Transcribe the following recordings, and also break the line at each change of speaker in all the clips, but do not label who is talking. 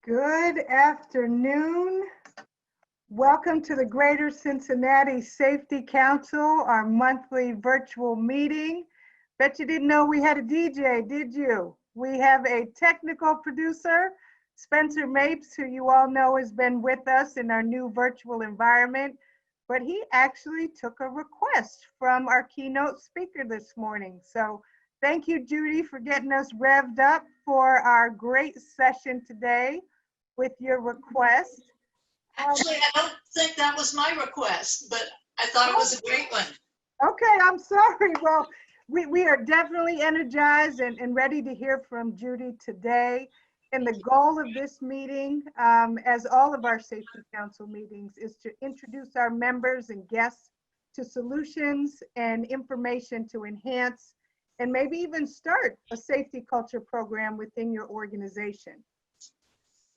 Good afternoon. Welcome to the Greater Cincinnati Safety Council, our monthly virtual meeting. Bet you didn't know we had a DJ, did you? We have a technical producer, Spencer Mapes, who you all know has been with us in our new virtual environment, but he actually took a request from our keynote speaker this morning. So thank you, Judy, for getting us revved up for our great session today with your request.
Actually, I don't think that was my request, but I thought it was a great one.
Okay, I'm sorry. Well, we are definitely energized and ready to hear from Judy today. And the goal of this meeting, as all of our Safety Council meetings, is to introduce our members and guests to solutions and information to enhance and maybe even start a safety culture program within your organization.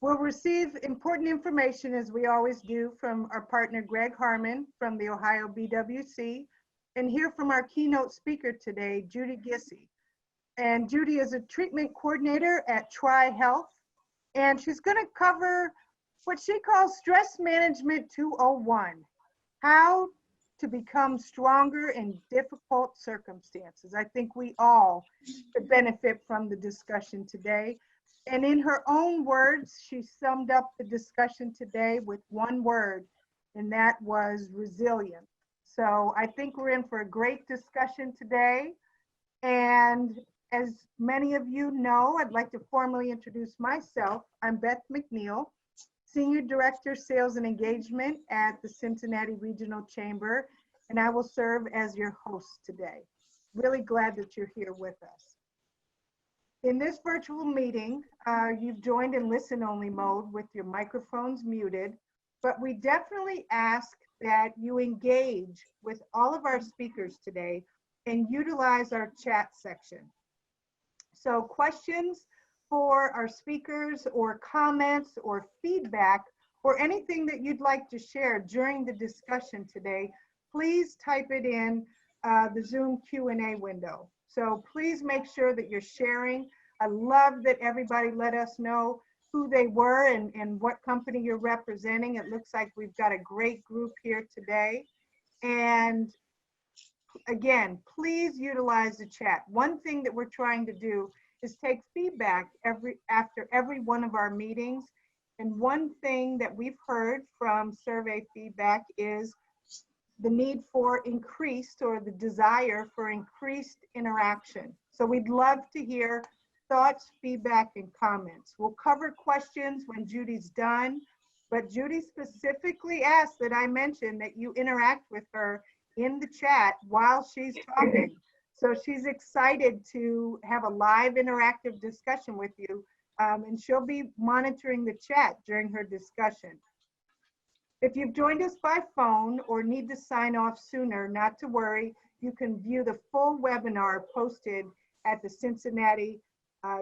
We'll receive important information, as we always do, from our partner Greg Harmon from the Ohio BWC, and hear from our keynote speaker today, Judy Gissy. And Judy is a treatment coordinator at Tri Health, and she's going to cover what she calls Stress Management 201, how to become stronger in difficult circumstances. I think we all could benefit from the discussion today. And in her own words, she summed up the discussion today with one word, and that was resilient. So I think we're in for a great discussion today. And as many of you know, I'd like to formally introduce myself. I'm Beth Mcneil, Senior Director, Sales and Engagement at the Cincinnati Regional Chamber, and I will serve as your host today. Really glad that you're here with us. In this virtual meeting, you've joined in listen-only mode with your microphones muted, but we definitely ask that you engage with all of our speakers today and utilize our chat section. So questions for our speakers or comments or feedback or anything that you'd like to share during the discussion today, please type it in the Zoom Q&A window. So please make sure that you're sharing. I love that everybody let us know who they were and what company you're representing. It looks like we've got a great group here today. And again, please utilize the chat. One thing that we're trying to do is take feedback after every one of our meetings. And one thing that we've heard from survey feedback is the need for increased, or the desire for increased interaction. So we'd love to hear thoughts, feedback, and comments. We'll cover questions when Judy's done, but Judy specifically asked that I mention that you interact with her in the chat while she's talking. So she's excited to have a live interactive discussion with you, and she'll be monitoring the chat during her discussion. If you've joined us by phone or need to sign off sooner, not to worry. You can view the full webinar posted at the Cincinnati,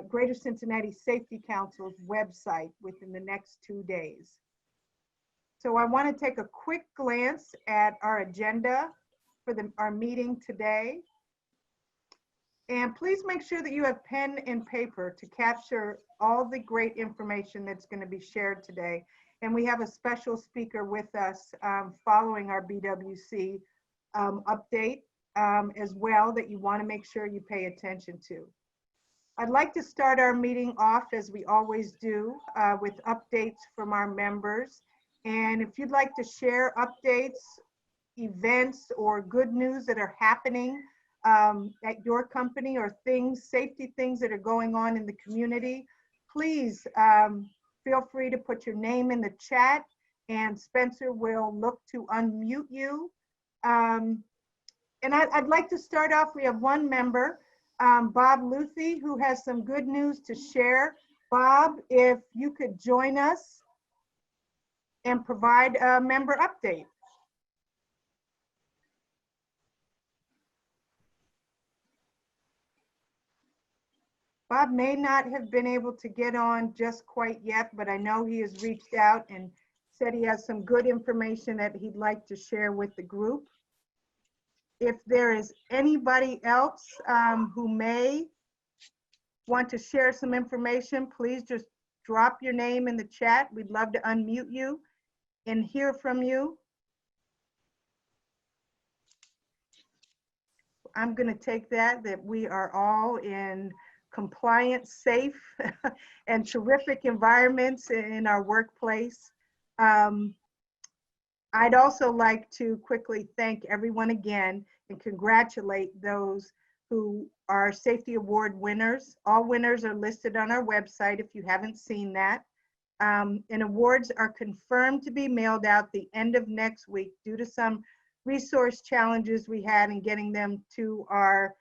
Greater Cincinnati Safety Council's website within the next 2 days. So I want to take a quick glance at our agenda for our meeting today. And please make sure that you have pen and paper to capture all the great information that's going to be shared today. And we have a special speaker with us following our BWC update as well that you want to make sure you pay attention to. I'd like to start our meeting off, as we always do, with updates from our members. And if you'd like to share updates, events, or good news that are happening at your company, or safety things that are going on in the community, please feel free to put your name in the chat, and Spencer will look to unmute you. And I'd like to start off, we have one member, Bob Luthi, who has some good news to share. Bob, if you could join us and provide a member update. Bob may not have been able to get on just quite yet, but I know he has reached out and said he has some good information that he'd like to share with the group. If there is anybody else who may want to share some information, please just drop your name in the chat. We'd love to unmute you and hear from you. I'm going to take that we are all in compliant, safe, and terrific environments in our workplace. I'd also like to quickly thank everyone again and congratulate those who are Safety Award winners. All winners are listed on our website if you haven't seen that. And awards are confirmed to be mailed out the end of next week due to some resource challenges we had in getting them to our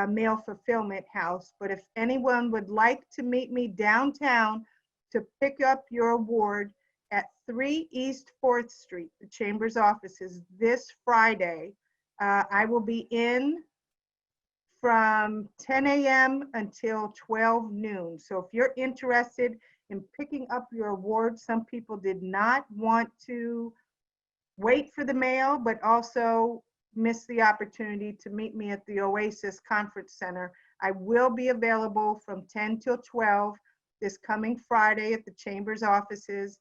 mail fulfillment house. But if anyone would like to meet me downtown to pick up your award at 3 East 4th Street, the Chamber's offices, this Friday, I will be in from 10 a.m. until 12 noon. So if you're interested in picking up your award, some people did not want to wait for the mail, but also miss the opportunity to meet me at the Oasis Conference Center. I will be available from 10 till 12 this coming Friday at the Chamber's offices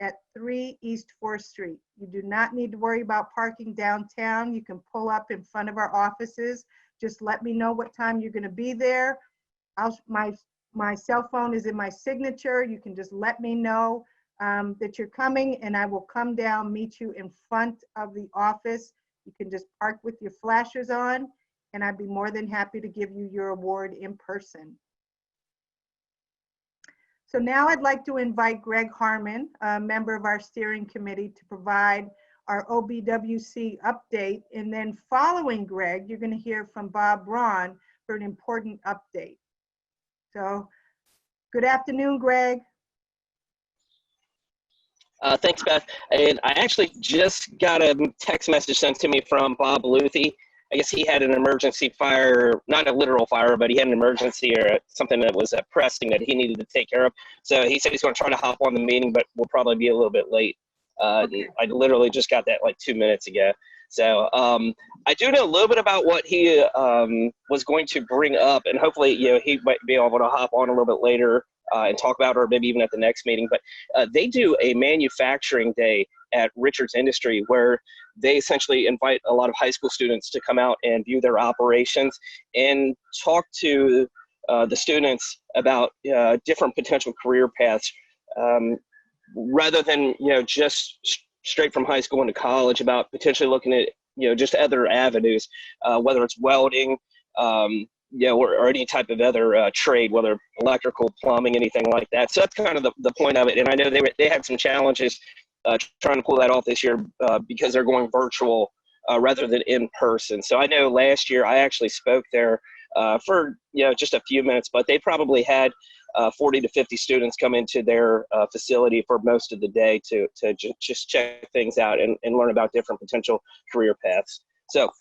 at 3 East 4th Street. You do not need to worry about parking downtown. You can pull up in front of our offices. Just let me know what time you're going to be there. My cell phone is in my signature. You can just let me know that you're coming, and I will come down, meet you in front of the office. You can just park with your flashers on, and I'd be more than happy to give you your award in person. So now I'd like to invite Greg Harmon, a member of our steering committee, to provide our OBWC update. And then following Greg, you're going to hear from Bob Braun for an important update. So good afternoon, Greg.
Thanks, Beth. And I actually just got a text message sent to me from Bob Luthi. I guess he had an emergency fire, not a literal fire, but he had an emergency or something that was pressing that he needed to take care of. So he said he's going to try to hop on the meeting, but we'll probably be a little bit late. Okay. I literally just got that like 2 minutes ago. So I do know a little bit about what he was going to bring up, and hopefully, he might be able to hop on a little bit later and talk about it, or maybe even at the next meeting. But they do a manufacturing day at Richards Industry where they essentially invite a lot of high school students to come out and view their operations and talk to the students about different potential career paths, rather than just straight from high school into college, about potentially looking at just other avenues, whether it's welding, or any type of other trade, whether electrical, plumbing, anything like that. So that's kind of the point of it. And I know they had some challenges trying to pull that off this year because they're going virtual rather than in person. So I know last year I actually spoke there for just a few minutes, but they probably had 40 to 50 students come into their facility for most of the day to just check things out and learn about different potential career paths. So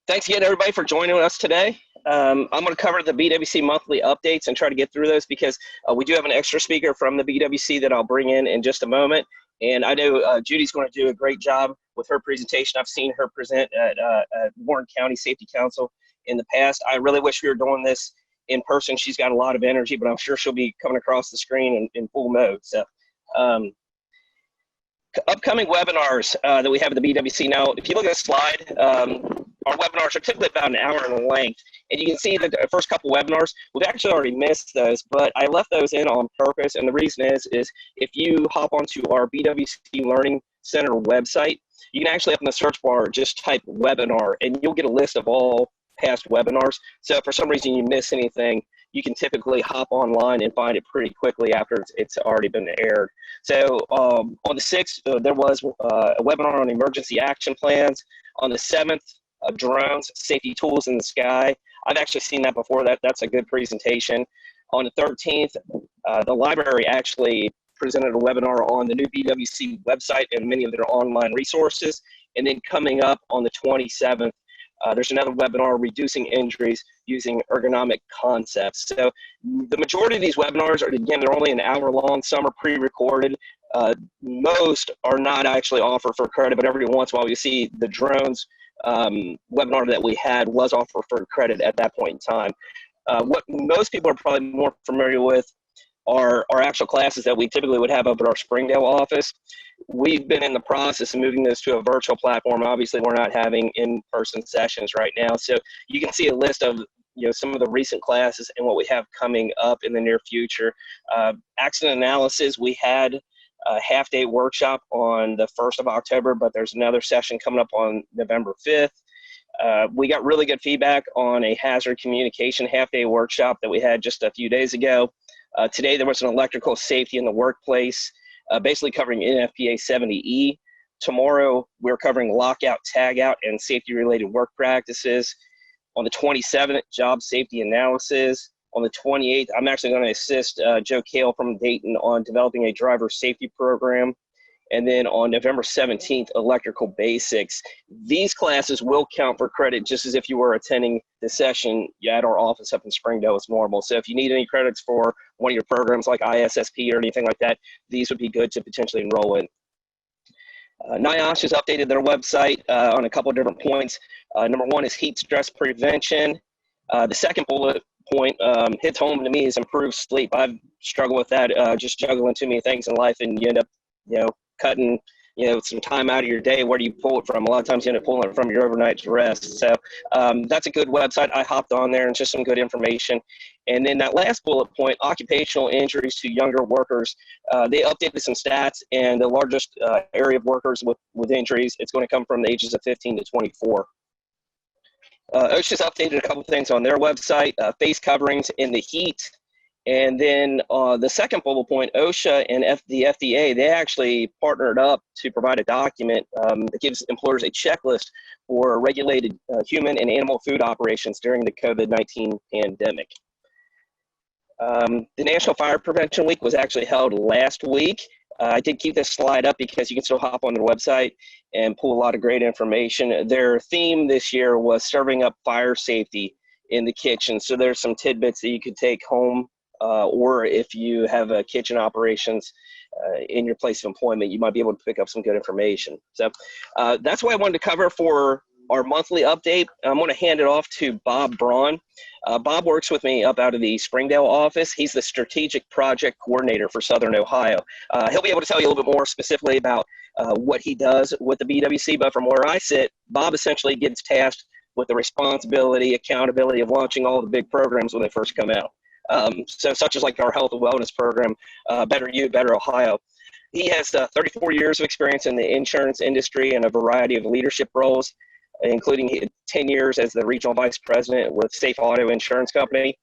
thanks again, everybody, for joining us today. I'm going to cover the BWC monthly updates and try to get through those because we do have an extra speaker from the BWC that I'll bring in just a moment. And I know Judy's going to do a great job with her presentation. I've seen her present at Warren County Safety Council in the past. I really wish we were doing this in person. She's got a lot of energy, but I'm sure she'll be coming across the screen in full mode. So upcoming webinars that we have at the BWC. Now, if you look at the slide, our webinars are typically about an hour in length, and you can see that the first couple webinars, we've actually already missed those, but I left those in on purpose, and the reason is if you hop onto our BWC Learning Center website, you can actually, up in the search bar, just type webinar, and you'll get a list of all past webinars. So if for some reason you miss anything, you can typically hop online and find it pretty quickly after it's already been aired. So on the 6th, there was a webinar on emergency action plans. On the 7th, drones, safety tools in the sky. I've actually seen that before. That's a good presentation. On the 13th, the library actually presented a webinar on the new BWC website and many of their online resources. And then coming up on the 27th, there's another webinar, Reducing Injuries Using Ergonomic Concepts. So the majority of these webinars are, again, they're only an hour long. Some are pre-recorded. Most are not actually offered for credit, but every once in a while you see the drones webinar that we had was offered for credit at that point in time. What most people are probably more familiar with our actual classes that we typically would have up at our Springdale office. We've been in the process of moving this to a virtual platform. Obviously, we're not having in-person sessions right now. So you can see a list of some of the recent classes and what we have coming up in the near future. Accident analysis, we had a half-day workshop on the 1st of October, but there's another session coming up on November 5th. We got really good feedback on a hazard communication half-day workshop that we had just a few days ago. Today there was an electrical safety in the workplace, basically covering NFPA 70E. Tomorrow we're covering lockout, tagout, and safety-related work practices. On the 27th, job safety analysis. On the 28th, I'm actually going to assist Joe Kale from Dayton on developing a driver safety program. And then on November 17th, electrical basics. These classes will count for credit just as if you were attending the session at our office up in Springdale as normal. So if you need any credits for one of your programs like ISSP or anything like that, these would be good to potentially enroll in. NIOSH has updated their website on a couple of different points. Number one is heat stress prevention. The second bullet point hits home to me is improved sleep. I've struggled with that, just juggling too many things in life, and you end up, cutting, some time out of your day. Where do you pull it from? A lot of times you end up pulling it from your overnight rest. So that's a good website. I hopped on there and just some good information. And then that last bullet point, occupational injuries to younger workers, they updated some stats, and the largest area of workers with injuries, it's going to come from the ages of 15 to 24. OSHA's updated a couple things on their website, face coverings in the heat. And then the second bullet point, OSHA and the FDA, they actually partnered up to provide a document that gives employers a checklist for regulated human and animal food operations during the COVID-19 pandemic. The National Fire Prevention Week was actually held last week. I did keep this slide up because you can still hop on their website and pull a lot of great information. Their theme this year was serving up fire safety in the kitchen. So there's some tidbits that you could take home, or if you have kitchen operations in your place of employment, you might be able to pick up some good information. So that's what I wanted to cover for our monthly update. I'm going to hand it off to Bob Braun. Bob works with me up out of the Springdale office. He's the strategic project coordinator for Southern Ohio. He'll be able to tell you a little bit more specifically about what he does with the BWC, but from where I sit, Bob essentially gets tasked with the responsibility, accountability of launching all the big programs when they first come out. So such as like our health and wellness program, Better You, Better Ohio. He has 34 years of experience in the insurance industry and a variety of leadership roles, including 10 years as the regional vice president with Safe Auto Insurance Company.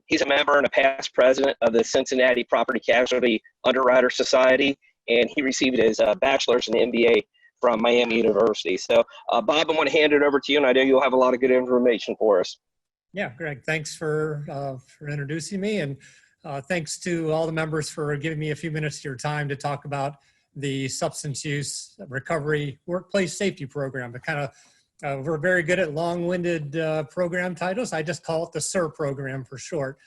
He's a member and a past president of the Cincinnati Property Casualty Underwriter Society, and he received his bachelor's and MBA from Miami University. So, Bob, I'm going to hand it over to you, and I know you'll have a lot of good information for us.
Yeah, Greg, thanks for introducing me, and thanks to all the members for giving me a few minutes of your time to talk about the Substance Use Recovery Workplace Safety Program. The kind of we're very good at long-winded program titles. I just call it the SIR program for short.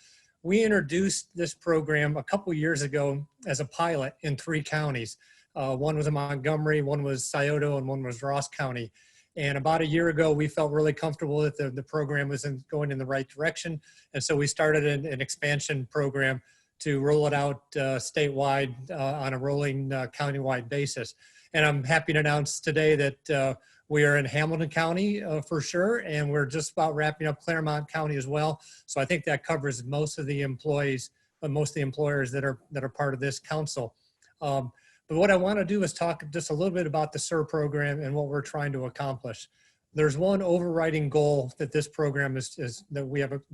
We introduced this program a couple years ago as a pilot in 3 counties. One was in Montgomery, one was Scioto, and one was Ross County. And about a year ago, we felt really comfortable that the program was going in the right direction. And so we started an expansion program to roll it out statewide on a rolling countywide basis. And I'm happy to announce today that we are in Hamilton County for sure, and we're just about wrapping up Claremont County as well. So I think that covers most of the employees, most of the employers that are part of this council. But what I want to do is talk just a little bit about the SIR program and what we're trying to accomplish. There's one overriding goal that this program that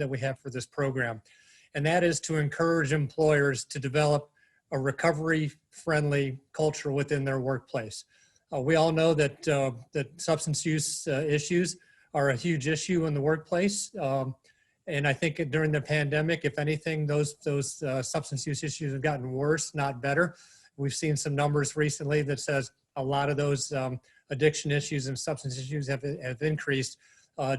we have for this program, and that is to encourage employers to develop a recovery-friendly culture within their workplace. We all know that that substance use issues are a huge issue in the workplace, and I think during the pandemic, if anything, those substance use issues have gotten worse, not better. We've seen some numbers recently that says a lot of those addiction issues and substance issues have increased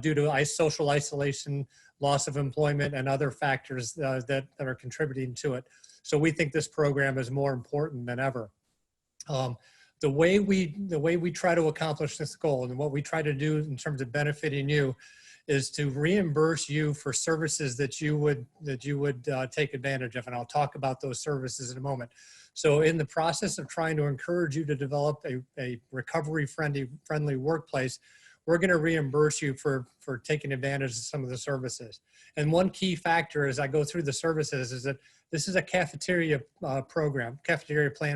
due to social isolation, loss of employment, and other factors that are contributing to it. So we think this program is more important than ever. The way we try to accomplish this goal and what we try to do in terms of benefiting you is to reimburse you for services that you would take advantage of. And I'll talk about those services in a moment. So in the process of trying to encourage you to develop a recovery-friendly workplace, we're going to reimburse you for taking advantage of some of the services. And one key factor as I go through the services is that this is a cafeteria plan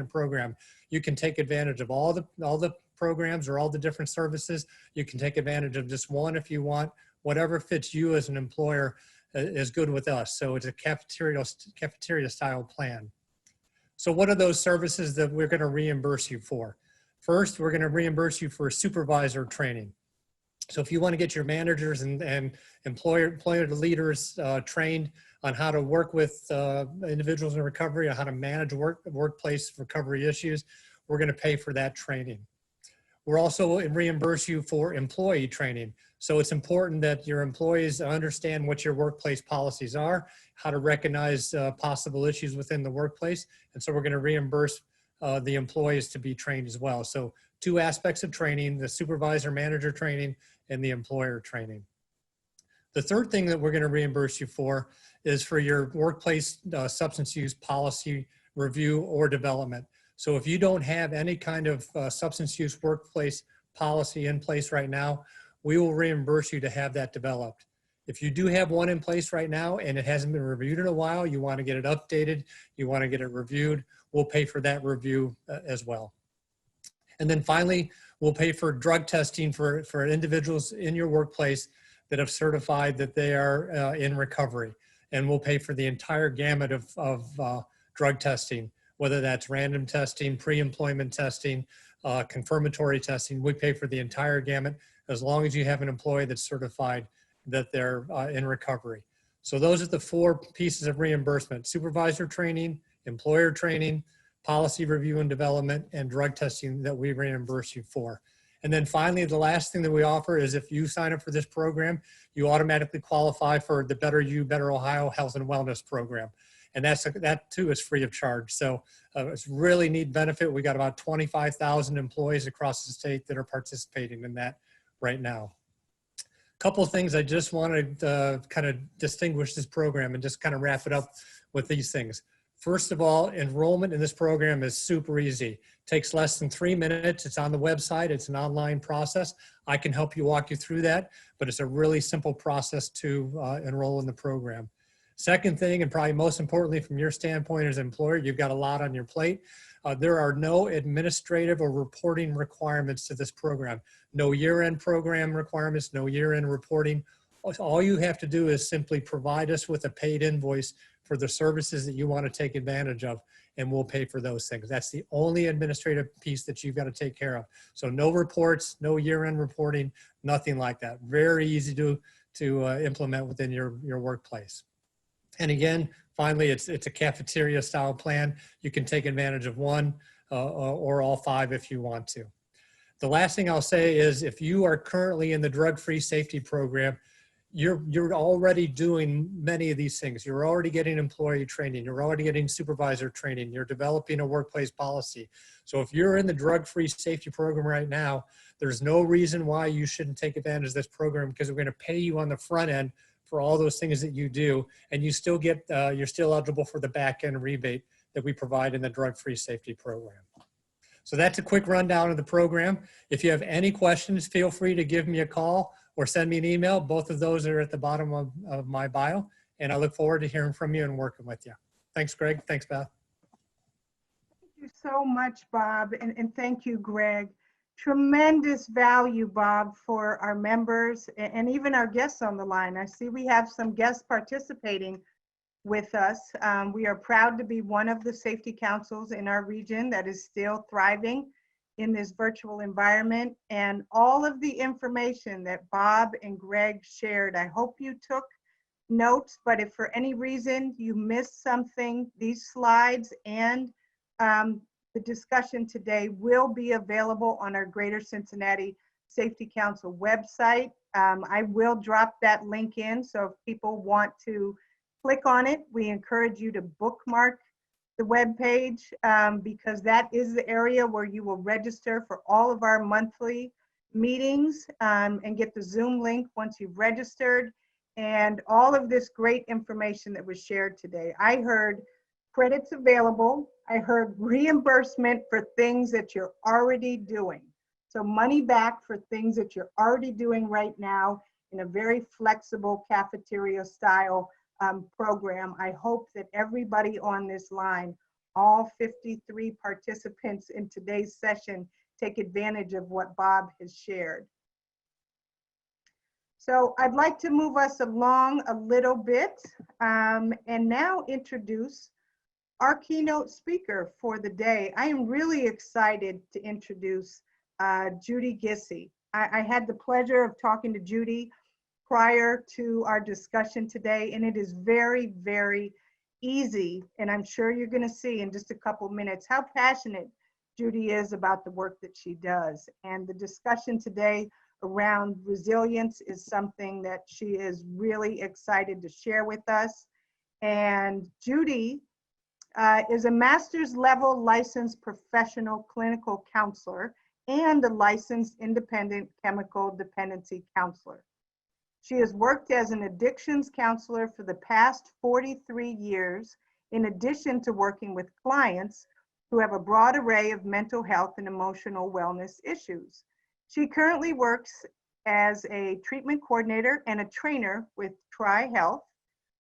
program. You can take advantage of all the programs or all the different services. You can take advantage of just one if you want. Whatever fits you as an employer is good with us. So it's a cafeteria style plan. So what are those services that we're going to reimburse you for? First, we're going to reimburse you for supervisor training. So if you want to get your managers and employer leaders trained on how to work with individuals in recovery, or how to manage workplace recovery issues, we're going to pay for that training. We're also reimburse you for employee training. So it's important that your employees understand what your workplace policies are, how to recognize possible issues within the workplace. And so we're going to reimburse the employees to be trained as well. So two aspects of training, the supervisor manager training and the employer training. The third thing that we're going to reimburse you for is for your workplace substance use policy review or development. So if you don't have any kind of substance use workplace policy in place right now, we will reimburse you to have that developed. If you do have one in place right now and it hasn't been reviewed in a while, you want to get it updated, you want to get it reviewed, we'll pay for that review as well. And then finally, we'll pay for drug testing for individuals in your workplace that have certified that they are in recovery. And we'll pay for the entire gamut of drug testing, whether that's random testing, pre-employment testing, confirmatory testing. We pay for the entire gamut as long as you have an employee that's certified that they're in recovery. So those are the four pieces of reimbursement: supervisor training, employer training, policy review and development, and drug testing that we reimburse you for. And then finally, the last thing that we offer is if you sign up for this program, you automatically qualify for the Better You, Better Ohio Health and Wellness Program. And that too is free of charge. So it's really neat benefit. We got about 25,000 employees across the state that are participating in that right now. A couple of things I just wanted to kind of distinguish this program and just kind of wrap it up with these things. First of all, enrollment in this program is super easy. It takes less than 3 minutes. It's on the website. It's an online process. I can help you walk you through that, but it's a really simple process to enroll in the program. Second thing, and probably most importantly from your standpoint as an employer, you've got a lot on your plate. There are no administrative or reporting requirements to this program. No year-end program requirements, no year-end reporting. All you have to do is simply provide us with a paid invoice for the services that you want to take advantage of, and we'll pay for those things. That's the only administrative piece that you've got to take care of. So no reports, no year-end reporting, nothing like that. Very easy to implement within your workplace. And again, finally, it's a cafeteria style plan. You can take advantage of one or all five if you want to. The last thing I'll say is if you are currently in the drug-free safety program, you're already doing many of these things. You're already getting employee training. You're already getting supervisor training. You're developing a workplace policy. So if you're in the drug-free safety program right now, there's no reason why you shouldn't take advantage of this program, because we're going to pay you on the front end for all those things that you do, and you still get, you're still eligible for the back end rebate that we provide in the drug-free safety program. So that's a quick rundown of the program. If you have any questions, feel free to give me a call or send me an email. Both of those are at the bottom of my bio, and I look forward to hearing from you and working with you. Thanks, Greg. Thanks, Beth.
Thank you so much, Bob, and thank you, Greg. Tremendous value, Bob, for our members and even our guests on the line. I see we have some guests participating with us. We are proud to be one of the safety councils in our region that is still thriving in this virtual environment. And all of the information that Bob and Greg shared, I hope you took notes, but if for any reason you missed something, these slides and the discussion today will be available on our Greater Cincinnati Safety Council website. I will drop that link in, so if people want to click on it, we encourage you to bookmark the web page because that is the area where you will register for all of our monthly meetings and get the Zoom link once you've registered, and all of this great information that was shared today. I heard credits available. I heard reimbursement for things that you're already doing. So money back for things that you're already doing right now in a very flexible cafeteria style program. I hope that everybody on this line, all 53 participants in today's session, take advantage of what Bob has shared. So I'd like to move us along a little bit and now introduce our keynote speaker for the day. I am really excited to introduce Judy Gissy. I had the pleasure of talking to Judy prior to our discussion today, and it is very, very easy, and I'm sure you're going to see in just a couple minutes how passionate Judy is about the work that she does. And the discussion today around resilience is something that she is really excited to share with us. And Judy is a master's level licensed professional clinical counselor and a licensed independent chemical dependency counselor. She has worked as an addictions counselor for the past 43 years, in addition to working with clients who have a broad array of mental health and emotional wellness issues. She currently works as a treatment coordinator and a trainer with TriHealth,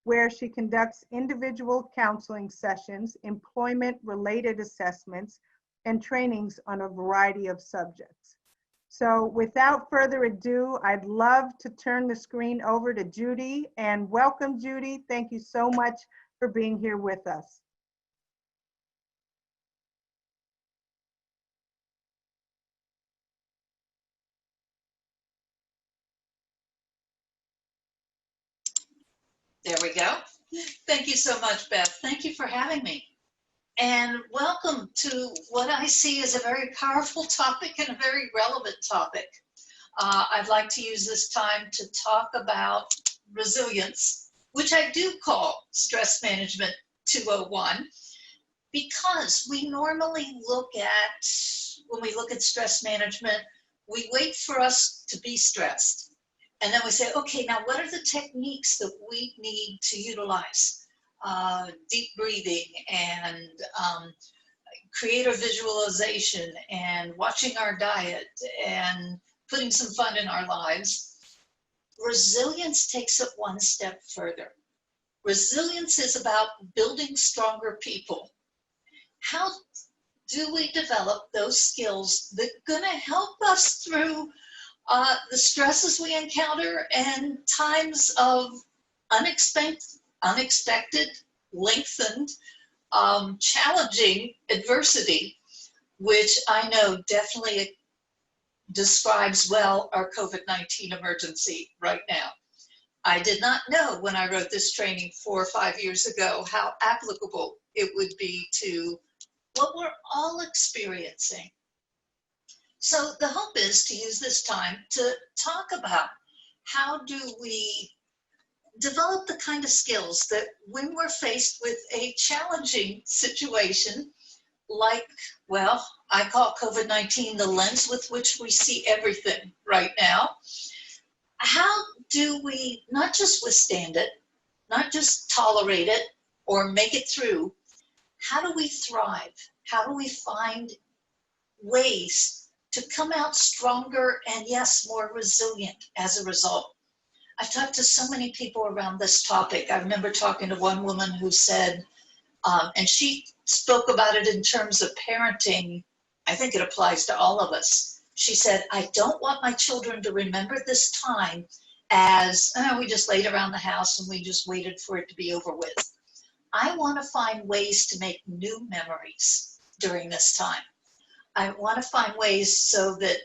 where she conducts individual counseling sessions, employment-related assessments, and trainings on a variety of subjects. So without further ado, I'd love to turn the screen over to Judy, and welcome, Judy. Thank you so much for being here with us.
There we go. Thank you so much, Beth. Thank you for having me. And welcome to what I see as a very powerful topic and a very relevant topic. I'd like to use this time to talk about resilience, which I do call Stress Management 201, because we normally look at, when we look at stress management, we wait for us to be stressed. And then we say, okay, now what are the techniques that we need to utilize? Deep breathing and creative visualization and watching our diet and putting some fun in our lives. Resilience takes it one step further. Resilience is about building stronger people. How do we develop those skills that are going to help us through the stresses we encounter and times of unexpected, lengthened, challenging adversity, which I know definitely describes well our COVID-19 emergency right now. I did not know when I wrote this training 4 or 5 years ago how applicable it would be to what we're all experiencing. So the hope is to use this time to talk about how do we develop the kind of skills that when we're faced with a challenging situation, like, well, I call COVID-19 the lens with which we see everything right now. How do we not just withstand it, not just tolerate it or make it through? How do we thrive? How do we find ways to come out stronger and, yes, more resilient as a result? I've talked to so many people around this topic. I remember talking to one woman who said, and she spoke about it in terms of parenting. I think it applies to all of us. She said, I don't want my children to remember this time as, we just laid around the house and we just waited for it to be over with. I want to find ways to make new memories during this time. I want to find ways so that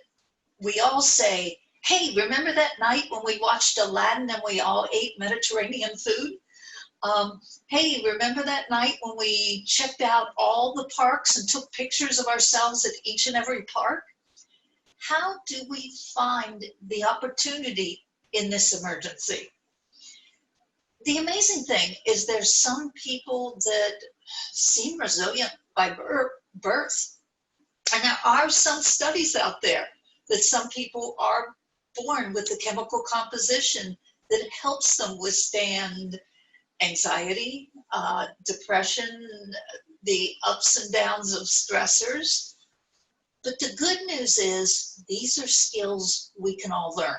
we all say, hey, remember that night when we watched Aladdin and we all ate Mediterranean food? Hey, remember that night when we checked out all the parks and took pictures of ourselves at each and every park? How do we find the opportunity in this emergency? The amazing thing is there's some people that seem resilient by birth. And there are some studies out there that some people are born with a chemical composition that helps them withstand anxiety, depression, the ups and downs of stressors. But the good news is these are skills we can all learn.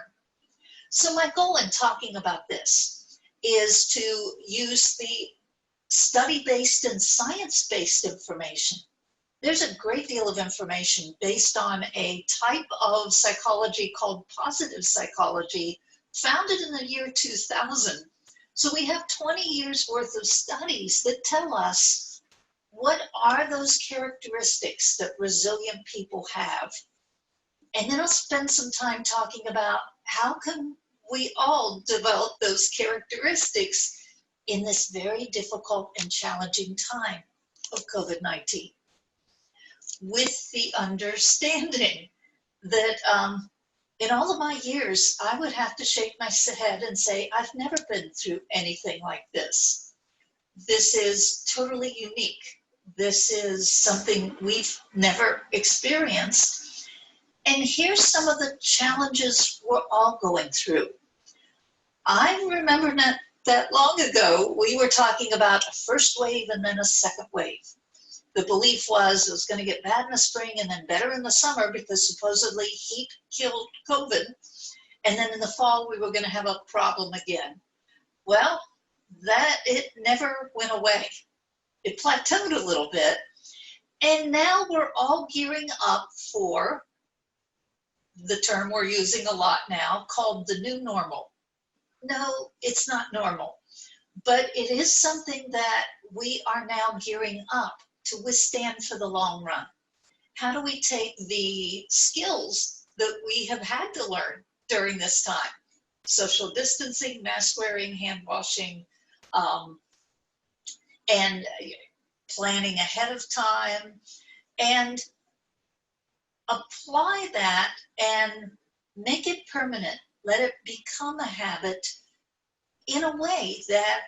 So my goal in talking about this is to use the study-based and science-based information. There's a great deal of information based on a type of psychology called positive psychology, founded in the year 2000. So we have 20 years worth of studies that tell us what are those characteristics that resilient people have. And then I'll spend some time talking about how can we all develop those characteristics in this very difficult and challenging time of COVID-19. With the understanding that in all of my years, I would have to shake my head and say, I've never been through anything like this. This is totally unique. This is something we've never experienced. And here's some of the challenges we're all going through. I remember not that long ago, we were talking about a first wave and then a second wave. The belief was it was going to get bad in the spring and then better in the summer because supposedly heat killed COVID. And then in the fall, we were going to have a problem again. Well, it never went away. It plateaued a little bit. And now we're all gearing up for the term we're using a lot now called the new normal. No, it's not normal, but it is something that we are now gearing up to withstand for the long run. How do we take the skills that we have had to learn during this time? Social distancing, mask wearing, hand washing, and planning ahead of time, and apply that and make it permanent. Let it become a habit in a way that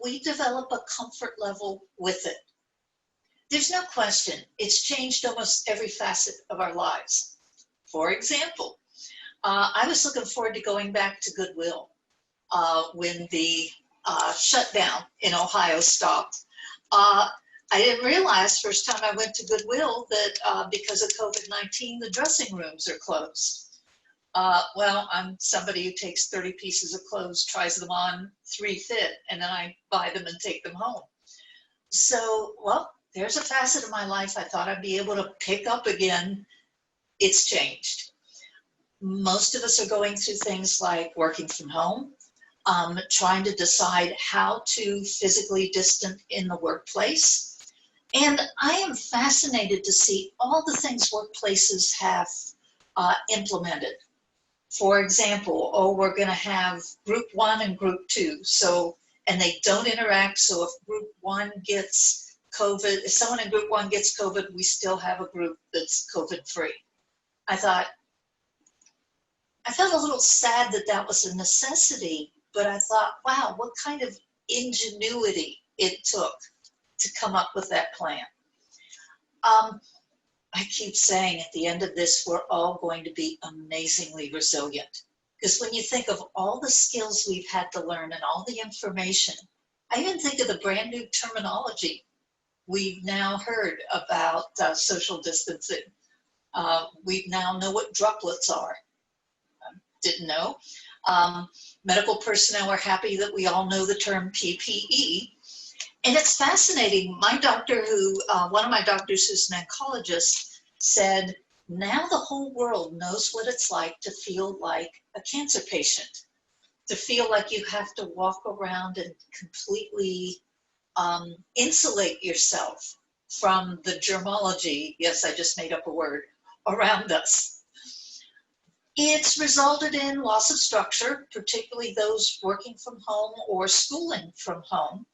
we develop a comfort level with it. There's no question, it's changed almost every facet of our lives. For example, I was looking forward to going back to Goodwill when the shutdown in Ohio stopped. I didn't realize first time I went to Goodwill that because of COVID-19, the dressing rooms are closed. Well, I'm somebody who takes 30 pieces of clothes, tries them on, 3 fit, and then I buy them and take them home. So, well, there's a facet of my life I thought I'd be able to pick up again. It's changed. Most of us are going through things like working from home, trying to decide how to physically distant in the workplace. And I am fascinated to see all the things workplaces have implemented. For example, we're going to have group 1 and group 2. So, and they don't interact. So if group 1 gets COVID, if someone in group 1 gets COVID, we still have a group that's COVID free. I felt a little sad that that was a necessity, but I thought, wow, what kind of ingenuity it took to come up with that plan. I keep saying at the end of this, we're all going to be amazingly resilient. Because when you think of all the skills we've had to learn and all the information, I even think of the brand new terminology we've now heard about social distancing. We now know what droplets are. Didn't know. Medical personnel are happy that we all know the term PPE. And it's fascinating. My doctor one of my doctors who's an oncologist said, now the whole world knows what it's like to feel like a cancer patient, to feel like you have to walk around and completely insulate yourself from the germology, yes, I just made up a word, around us. It's resulted in loss of structure, particularly those working from home or schooling from home.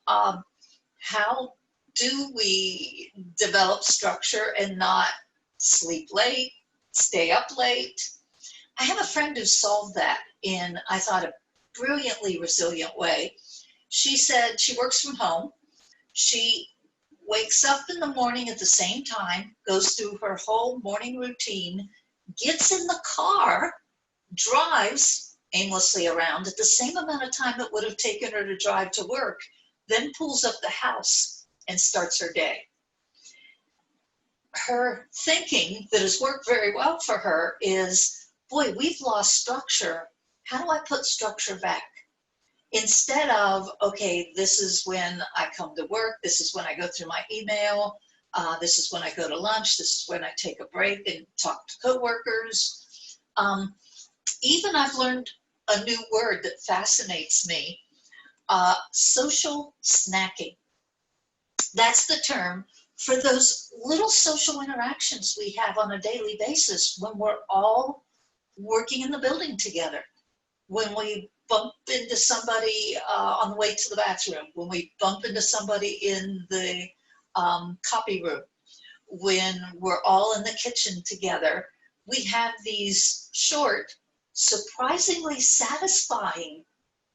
How do we develop structure and not sleep late, stay up late? I have a friend who solved that in, I thought, a brilliantly resilient way. She said she works from home. She wakes up in the morning at the same time, goes through her whole morning routine, gets in the car, drives aimlessly around at the same amount of time it would have taken her to drive to work, then pulls up the house and starts her day. Her thinking that has worked very well for her is, boy, we've lost structure. How do I put structure back? Instead of, okay, this is when I come to work, this is when I go through my email, this is when I go to lunch, this is when I take a break and talk to coworkers. Even I've learned a new word that fascinates me, social snacking. That's the term for those little social interactions we have on a daily basis when we're all working in the building together. When we bump into somebody on the way to the bathroom, when we bump into somebody in the copy room, when we're all in the kitchen together, we have these short, surprisingly satisfying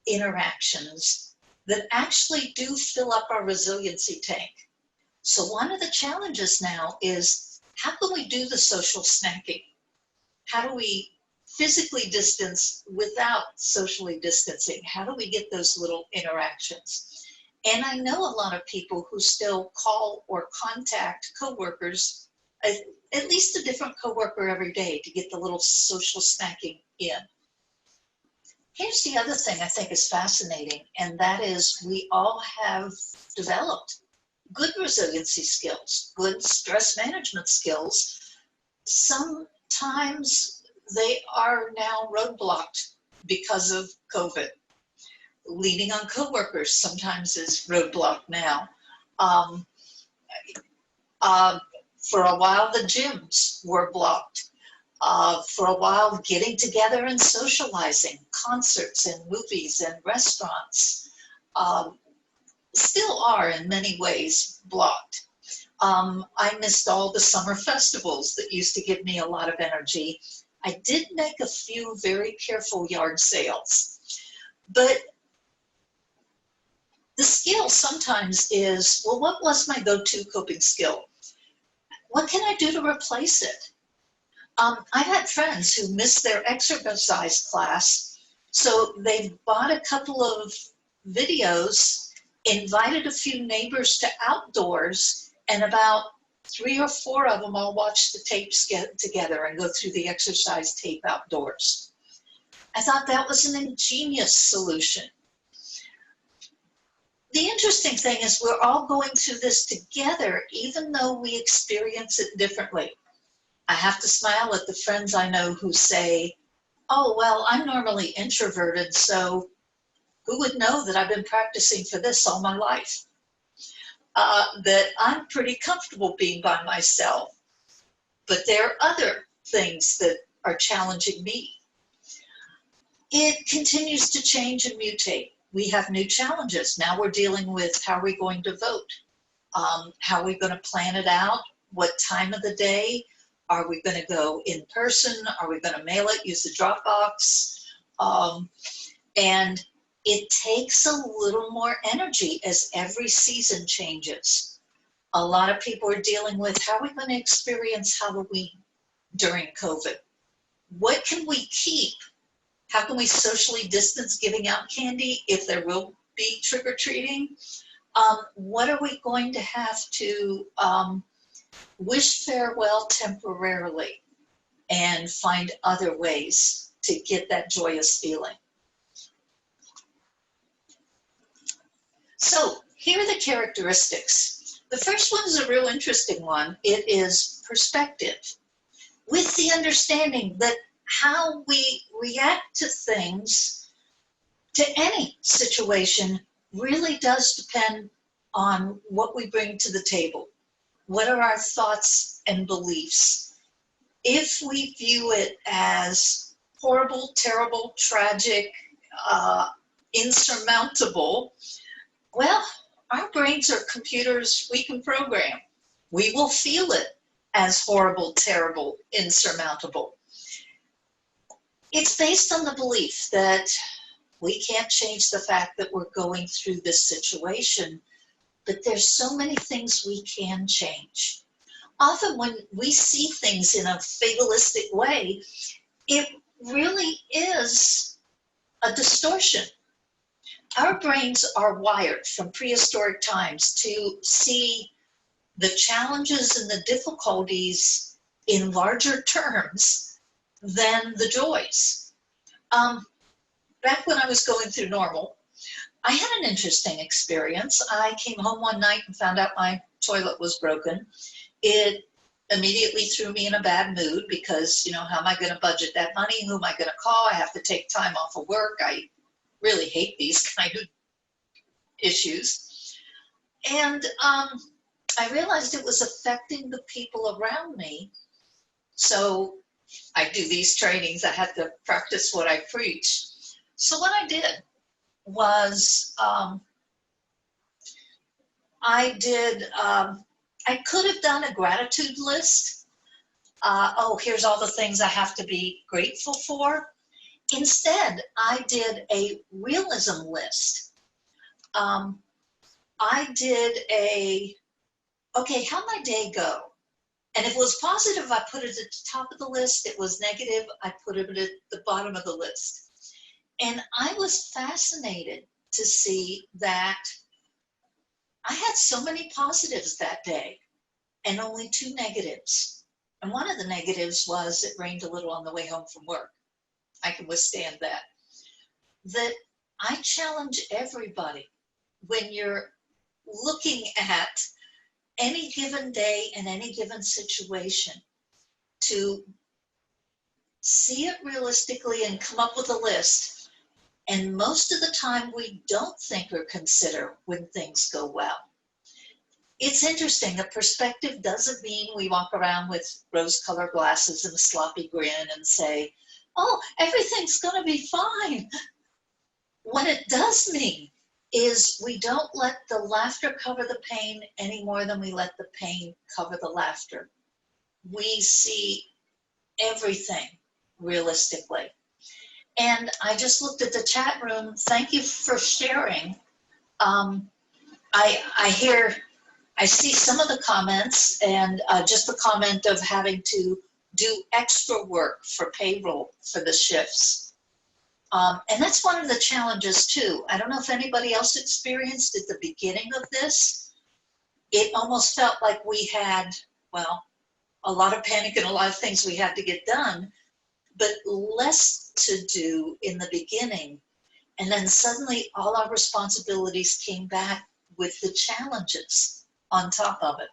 interactions that actually do fill up our resiliency tank. So one of the challenges now is, how can we do the social snacking? How do we physically distance without socially distancing? How do we get those little interactions? And I know a lot of people who still call or contact coworkers, at least a different coworker every day, to get the little social snacking in. Here's the other thing I think is fascinating, and that is we all have developed good resiliency skills, good stress management skills. Sometimes they are now roadblocked because of COVID. Leaning on coworkers sometimes is roadblocked now. For a while, the gyms were blocked. For a while, getting together and socializing, concerts and movies and restaurants, still are in many ways blocked. I missed all the summer festivals that used to give me a lot of energy. I did make a few very careful yard sales, but the skill sometimes is, well, what was my go-to coping skill? What can I do to replace it? I've had friends who missed their exercise class, so they bought a couple of videos, invited a few neighbors to outdoors, and about 3 or 4 of them all watched the tapes get together and go through the exercise tape outdoors. I thought that was an ingenious solution. The interesting thing is we're all going through this together, even though we experience it differently. I have to smile at the friends I know who say, oh, well, I'm normally introverted, so who would know that I've been practicing for this all my life? That I'm pretty comfortable being by myself. But there are other things that are challenging me. It continues to change and mutate. We have new challenges. Now we're dealing with how are we going to vote? How are we going to plan it out? What time of the day? Are we going to go in person? Are we going to mail it, use the Dropbox? And it takes a little more energy as every season changes. A lot of people are dealing with how are we going to experience Halloween during COVID? What can we keep? How can we socially distance giving out candy if there will be trick-or-treating? What are we going to have to wish farewell temporarily and find other ways to get that joyous feeling? So here are the characteristics. The first one is a real interesting one. It is perspective, with the understanding that how we react to things, to any situation, really does depend on what we bring to the table. What are our thoughts and beliefs? If we view it as horrible, terrible, tragic, insurmountable, well, our brains are computers we can program. We will feel it as horrible, terrible, insurmountable. It's based on the belief that we can't change the fact that we're going through this situation, but there's so many things we can change. often when we see things in a fatalistic way, it really is a distortion. Our brains are wired from prehistoric times to see the challenges and the difficulties in larger terms than the joys. Back when I was going through normal, I had an interesting experience. I came home one night and found out my toilet was broken. It immediately threw me in a bad mood because, you know, how am I going to budget that money? Who am I going to call? I have to take time off of work. I really hate these kind of issues. And I realized it was affecting the people around me. So I do these trainings. I had to practice what I preach. So what I did was I could have done a gratitude list. Oh, here's all the things I have to be grateful for. Instead, I did a realism list. I did okay, how'd my day go? And if it was positive, I put it at the top of the list. If it was negative, I put it at the bottom of the list. And I was fascinated to see that I had so many positives that day and only 2 negatives. And one of the negatives was it rained a little on the way home from work. I can withstand that. That I challenge everybody when you're looking at any given day and any given situation to see it realistically and come up with a list. And most of the time we don't think or consider when things go well. It's interesting, a perspective doesn't mean we walk around with rose-colored glasses and a sloppy grin and say, oh, everything's gonna be fine. What it does mean is we don't let the laughter cover the pain any more than we let the pain cover the laughter. We see everything realistically. And I just looked at the chat room. Thank you for sharing. I see some of the comments and just the comment of having to do extra work for payroll for the shifts. And that's one of the challenges too. I don't know if anybody else experienced at the beginning of this. It almost felt like we had, well, a lot of panic and a lot of things we had to get done, but less to do in the beginning. And then suddenly all our responsibilities came back with the challenges on top of it.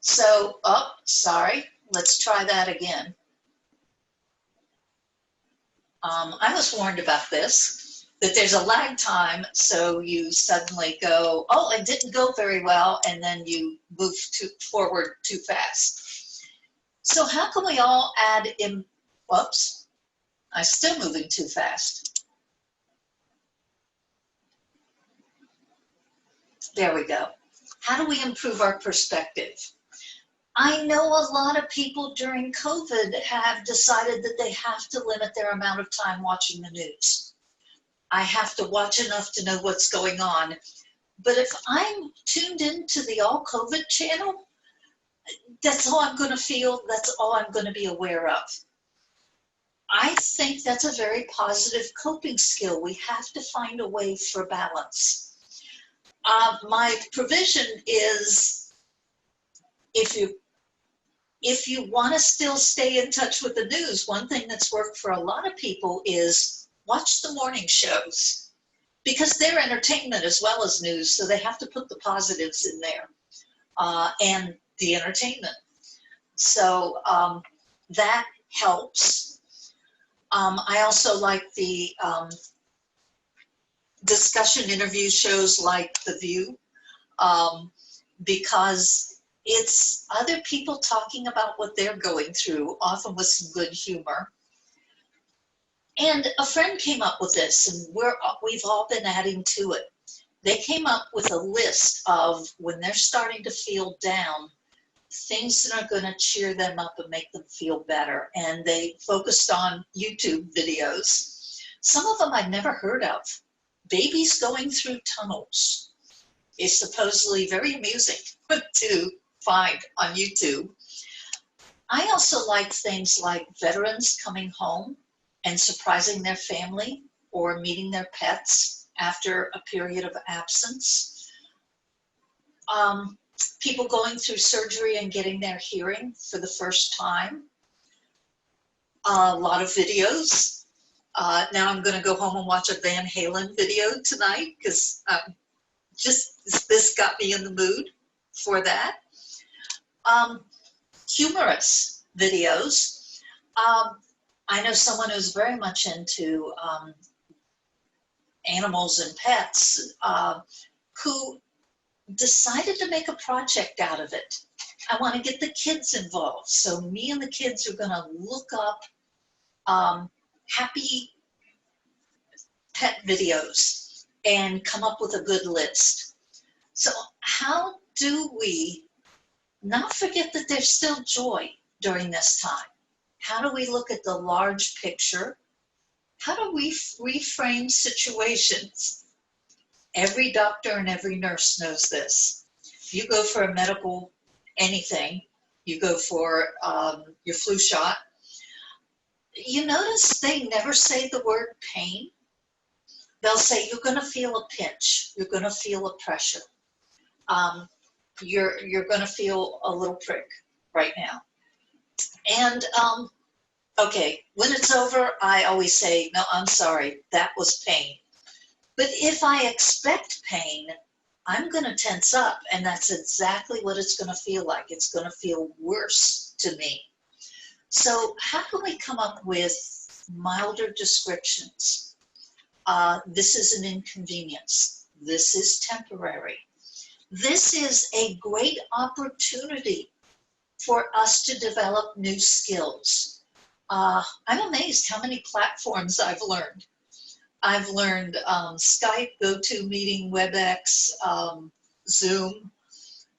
So, oh, sorry, let's try that again. I was warned about this, that there's a lag time, so you suddenly go, oh, it didn't go very well, and then you move forward too fast. So how can we all add in, whoops, I'm still moving too fast. There we go. How do we improve our perspective? I know a lot of people during COVID have decided that they have to limit their amount of time watching the news. I have to watch enough to know what's going on. But if I'm tuned into the All COVID channel, that's all I'm going to feel, that's all I'm going to be aware of. I think that's a very positive coping skill. We have to find a way for balance. My provision is, if you want to still stay in touch with the news, one thing that's worked for a lot of people is watch the morning shows, because they're entertainment as well as news, so they have to put the positives in there and the entertainment. So that helps. I also like the discussion interview shows like The View, because it's other people talking about what they're going through, often with some good humor. And a friend came up with this, and we've all been adding to it. They came up with a list of, when they're starting to feel down, things that are going to cheer them up and make them feel better. And they focused on YouTube videos. Some of them I'd never heard of. Babies going through tunnels. is supposedly very amusing to find on YouTube. I also like things like veterans coming home and surprising their family or meeting their pets after a period of absence. People going through surgery and getting their hearing for the first time. A lot of videos. Now I'm going to go home and watch a Van Halen video tonight because this got me in the mood for that. Humorous videos. I know someone who's very much into animals and pets who decided to make a project out of it. I want to get the kids involved. So me and the kids are going to look up happy pet videos and come up with a good list. So how do we not forget that there's still joy during this time? How do we look at the large picture? How do we reframe situations? Every doctor and every nurse knows this. If you go for a medical anything, you go for your flu shot, you notice they never say the word pain. They'll say, you're going to feel a pinch. You're going to feel a pressure. You're going to feel a little prick right now. And okay, when it's over, I always say, no, I'm sorry, that was pain. But if I expect pain, I'm going to tense up, and that's exactly what it's going to feel like. It's going to feel worse to me. So how can we come up with milder descriptions? This is an inconvenience. This is temporary. This is a great opportunity for us to develop new skills. I'm amazed how many platforms I've learned. I've learned Skype, GoToMeeting, WebEx, Zoom.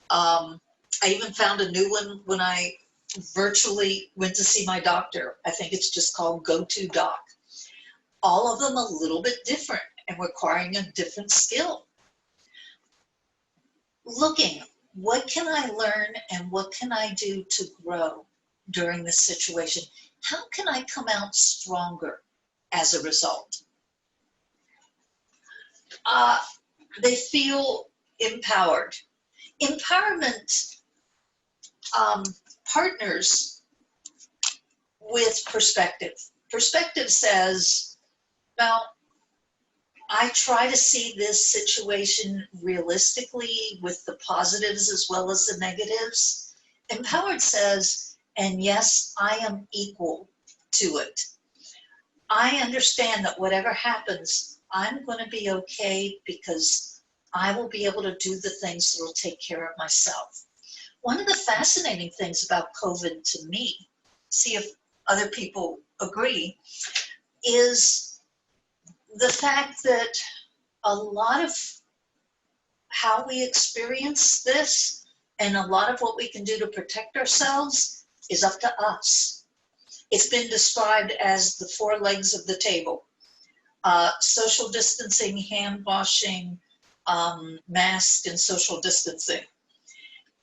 I even found a new one when I virtually went to see my doctor. I think it's just called GoToDoc. All of them a little bit different and requiring a different skill. Looking, what can I learn and what can I do to grow during this situation? How can I come out stronger as a result? They feel empowered. Empowerment partners with perspective. Perspective says, well, I try to see this situation realistically with the positives as well as the negatives. Empowered says, and yes, I am equal to it. I understand that whatever happens, I'm going to be okay because I will be able to do the things that will take care of myself. One of the fascinating things about COVID to me, see if other people agree, is the fact that a lot of how we experience this and a lot of what we can do to protect ourselves is up to us. It's been described as the 4 legs of the table. Social distancing, hand washing, mask, and social distancing.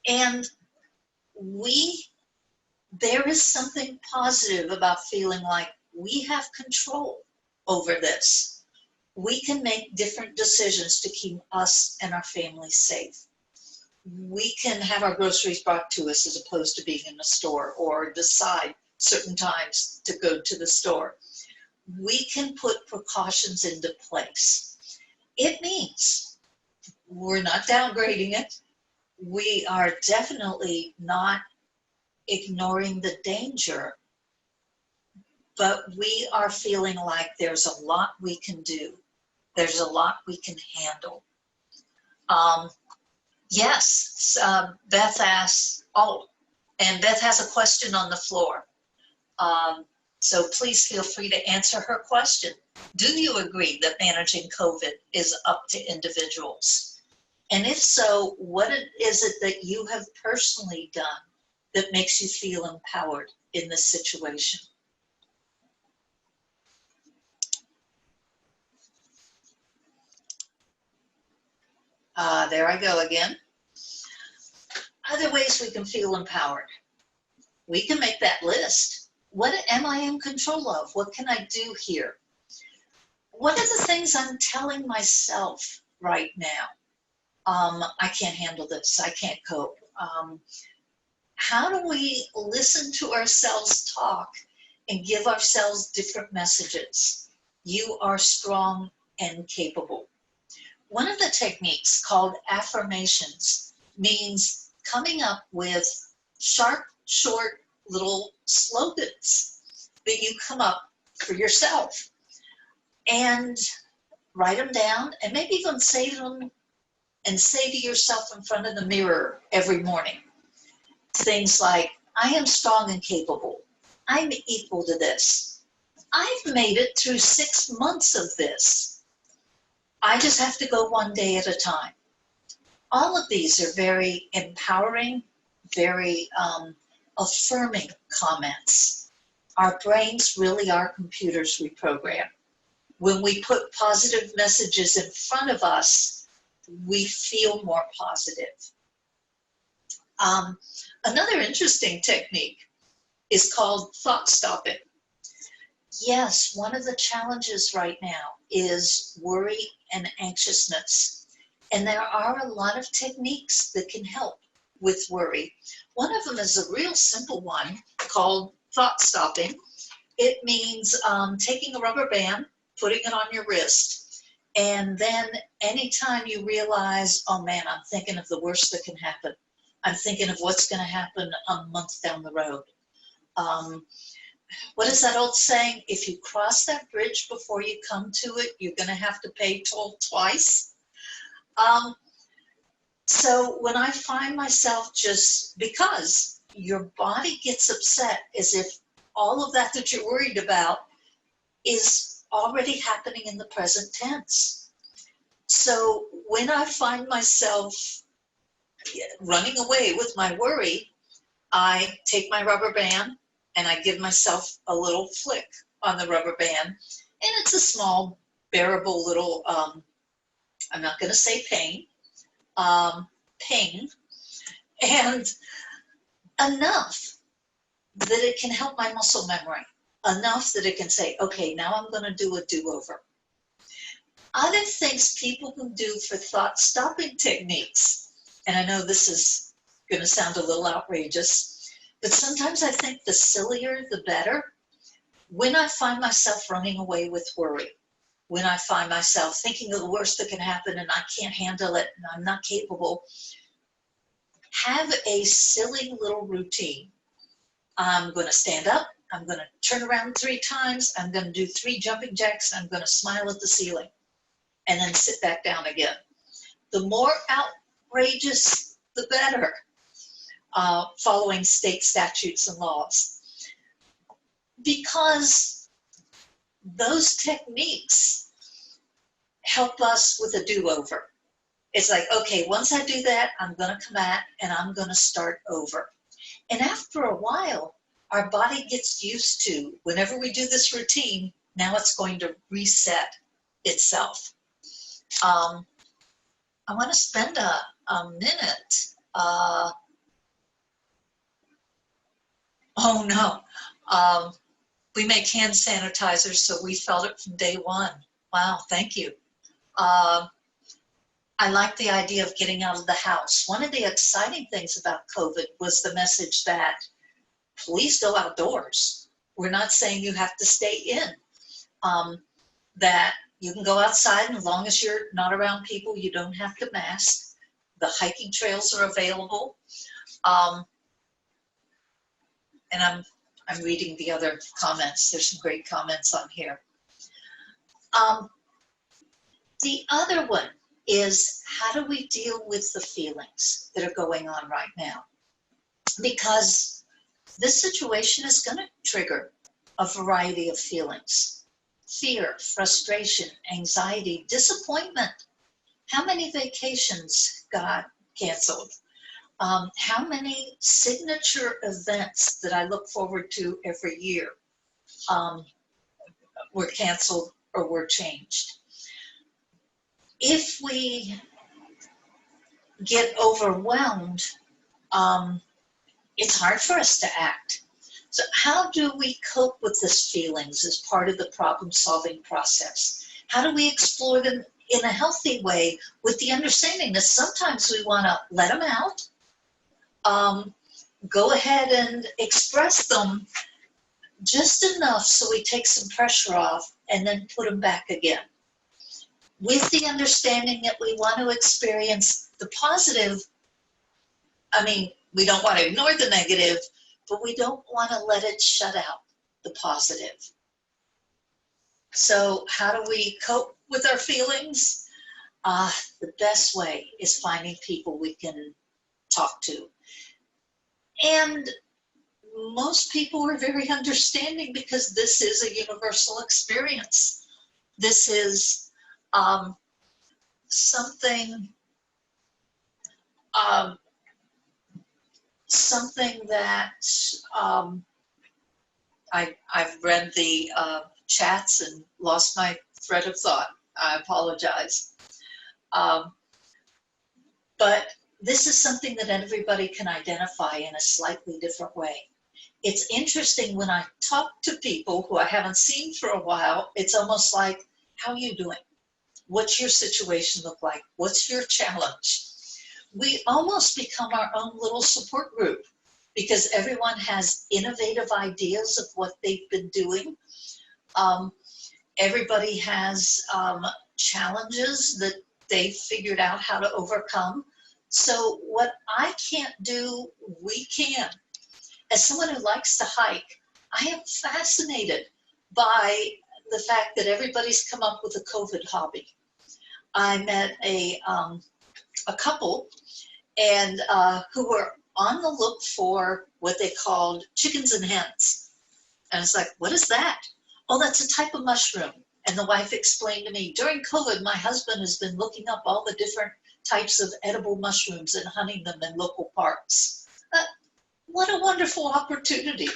And there is something positive about feeling like we have control over this. We can make different decisions to keep us and our families safe. We can have our groceries brought to us as opposed to being in the store, or decide certain times to go to the store. We can put precautions into place. It means we're not downgrading it. We are definitely not ignoring the danger, but we are feeling like there's a lot we can do. There's a lot we can handle. Yes, Beth asks, and Beth has a question on the floor. So please feel free to answer her question. Do you agree that managing COVID is up to individuals? And if so, what is it that you have personally done that makes you feel empowered in this situation? There I go again. Other ways we can feel empowered. We can make that list. What am I in control of? What can I do here? What are the things I'm telling myself right now? I can't handle this. I can't cope. How do we listen to ourselves talk and give ourselves different messages? You are strong and capable. One of the techniques called Affirmations means coming up with sharp, short, little slogans that you come up for yourself and write them down and maybe even say them and say to yourself in front of the mirror every morning. Things like, I am strong and capable. I'm equal to this. I've made it through 6 months of this. I just have to go one day at a time. All of these are very empowering, very affirming comments. Our brains really are computers we program. When we put positive messages in front of us, we feel more positive. Another interesting technique is called thought stopping. Yes, one of the challenges right now is worry and anxiousness. And there are a lot of techniques that can help with worry. One of them is a real simple one called thought stopping. It means taking a rubber band, putting it on your wrist, and then anytime you realize, oh man, I'm thinking of the worst that can happen. I'm thinking of what's going to happen a month down the road. What is that old saying? If you cross that bridge before you come to it, you're going to have to pay toll twice. So when I find myself just, because your body gets upset as if all of that that you're worried about is already happening in the present tense. So when I find myself running away with my worry, I take my rubber band and I give myself a little flick on the rubber band. And it's a small, bearable little, I'm not going to say pain, ping, and enough that it can help my muscle memory, enough that it can say, okay, now I'm going to do a do-over. Other things people can do for thought-stopping techniques, and I know this is going to sound a little outrageous, but sometimes I think the sillier, the better. When I find myself running away with worry, when I find myself thinking of the worst that can happen and I can't handle it and I'm not capable, have a silly little routine. I'm going to stand up, I'm going to turn around 3 times, I'm going to do 3 jumping jacks, I'm going to smile at the ceiling, and then sit back down again. The more outrageous, the better, following state statutes and laws. Because those techniques help us with a do-over. It's like, okay, once I do that, I'm going to come back and I'm going to start over. And after a while, our body gets used to, whenever we do this routine, now it's going to reset itself. I want to spend a minute. Oh no. We make hand sanitizers, so we felt it from day one. Wow, thank you. I like the idea of getting out of the house. One of the exciting things about COVID was the message that please go outdoors. We're not saying you have to stay in. That you can go outside, and as long as you're not around people, you don't have to mask. The hiking trails are available. And I'm reading the other comments. There's some great comments on here. The other one is, how do we deal with the feelings that are going on right now? Because this situation is going to trigger a variety of feelings. Fear, frustration, anxiety, disappointment. How many vacations got canceled? How many signature events that I look forward to every year were canceled or were changed? If we get overwhelmed, it's hard for us to act. So how do we cope with these feelings as part of the problem-solving process? How do we explore them in a healthy way with the understanding that sometimes we want to let them out, go ahead and express them just enough so we take some pressure off and then put them back again. With the understanding that we want to experience the positive, I mean, we don't want to ignore the negative, but we don't want to let it shut out the positive. So how do we cope with our feelings? The best way is finding people we can talk to. And most people are very understanding because this is a universal experience. This is something that I've read the chats and lost my thread of thought. I apologize. But this is something that everybody can identify in a slightly different way. It's interesting when I talk to people who I haven't seen for a while, it's almost like, how are you doing? What's your situation look like? What's your challenge? We almost become our own little support group because everyone has innovative ideas of what they've been doing. Everybody has challenges that they've figured out how to overcome. So what I can't do, we can. As someone who likes to hike, I am fascinated by the fact that everybody's come up with a COVID hobby. I met a couple and who were on the look for what they called chickens and hens. And it's like, what is that? Oh, that's a type of mushroom. And the wife explained to me, during COVID, my husband has been looking up all the different types of edible mushrooms and hunting them in local parks. What a wonderful opportunity.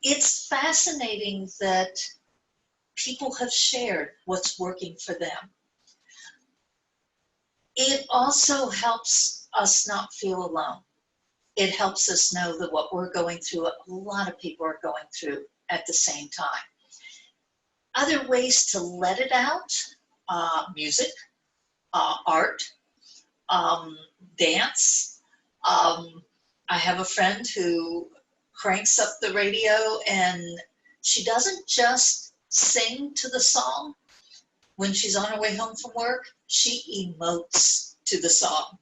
It's fascinating that people have shared what's working for them. It also helps us not feel alone. It helps us know that what we're going through, a lot of people are going through at the same time. Other ways to let it out, music, art, dance. I have a friend who cranks up the radio and she doesn't just sing to the song. When she's on her way home from work, she emotes to the song.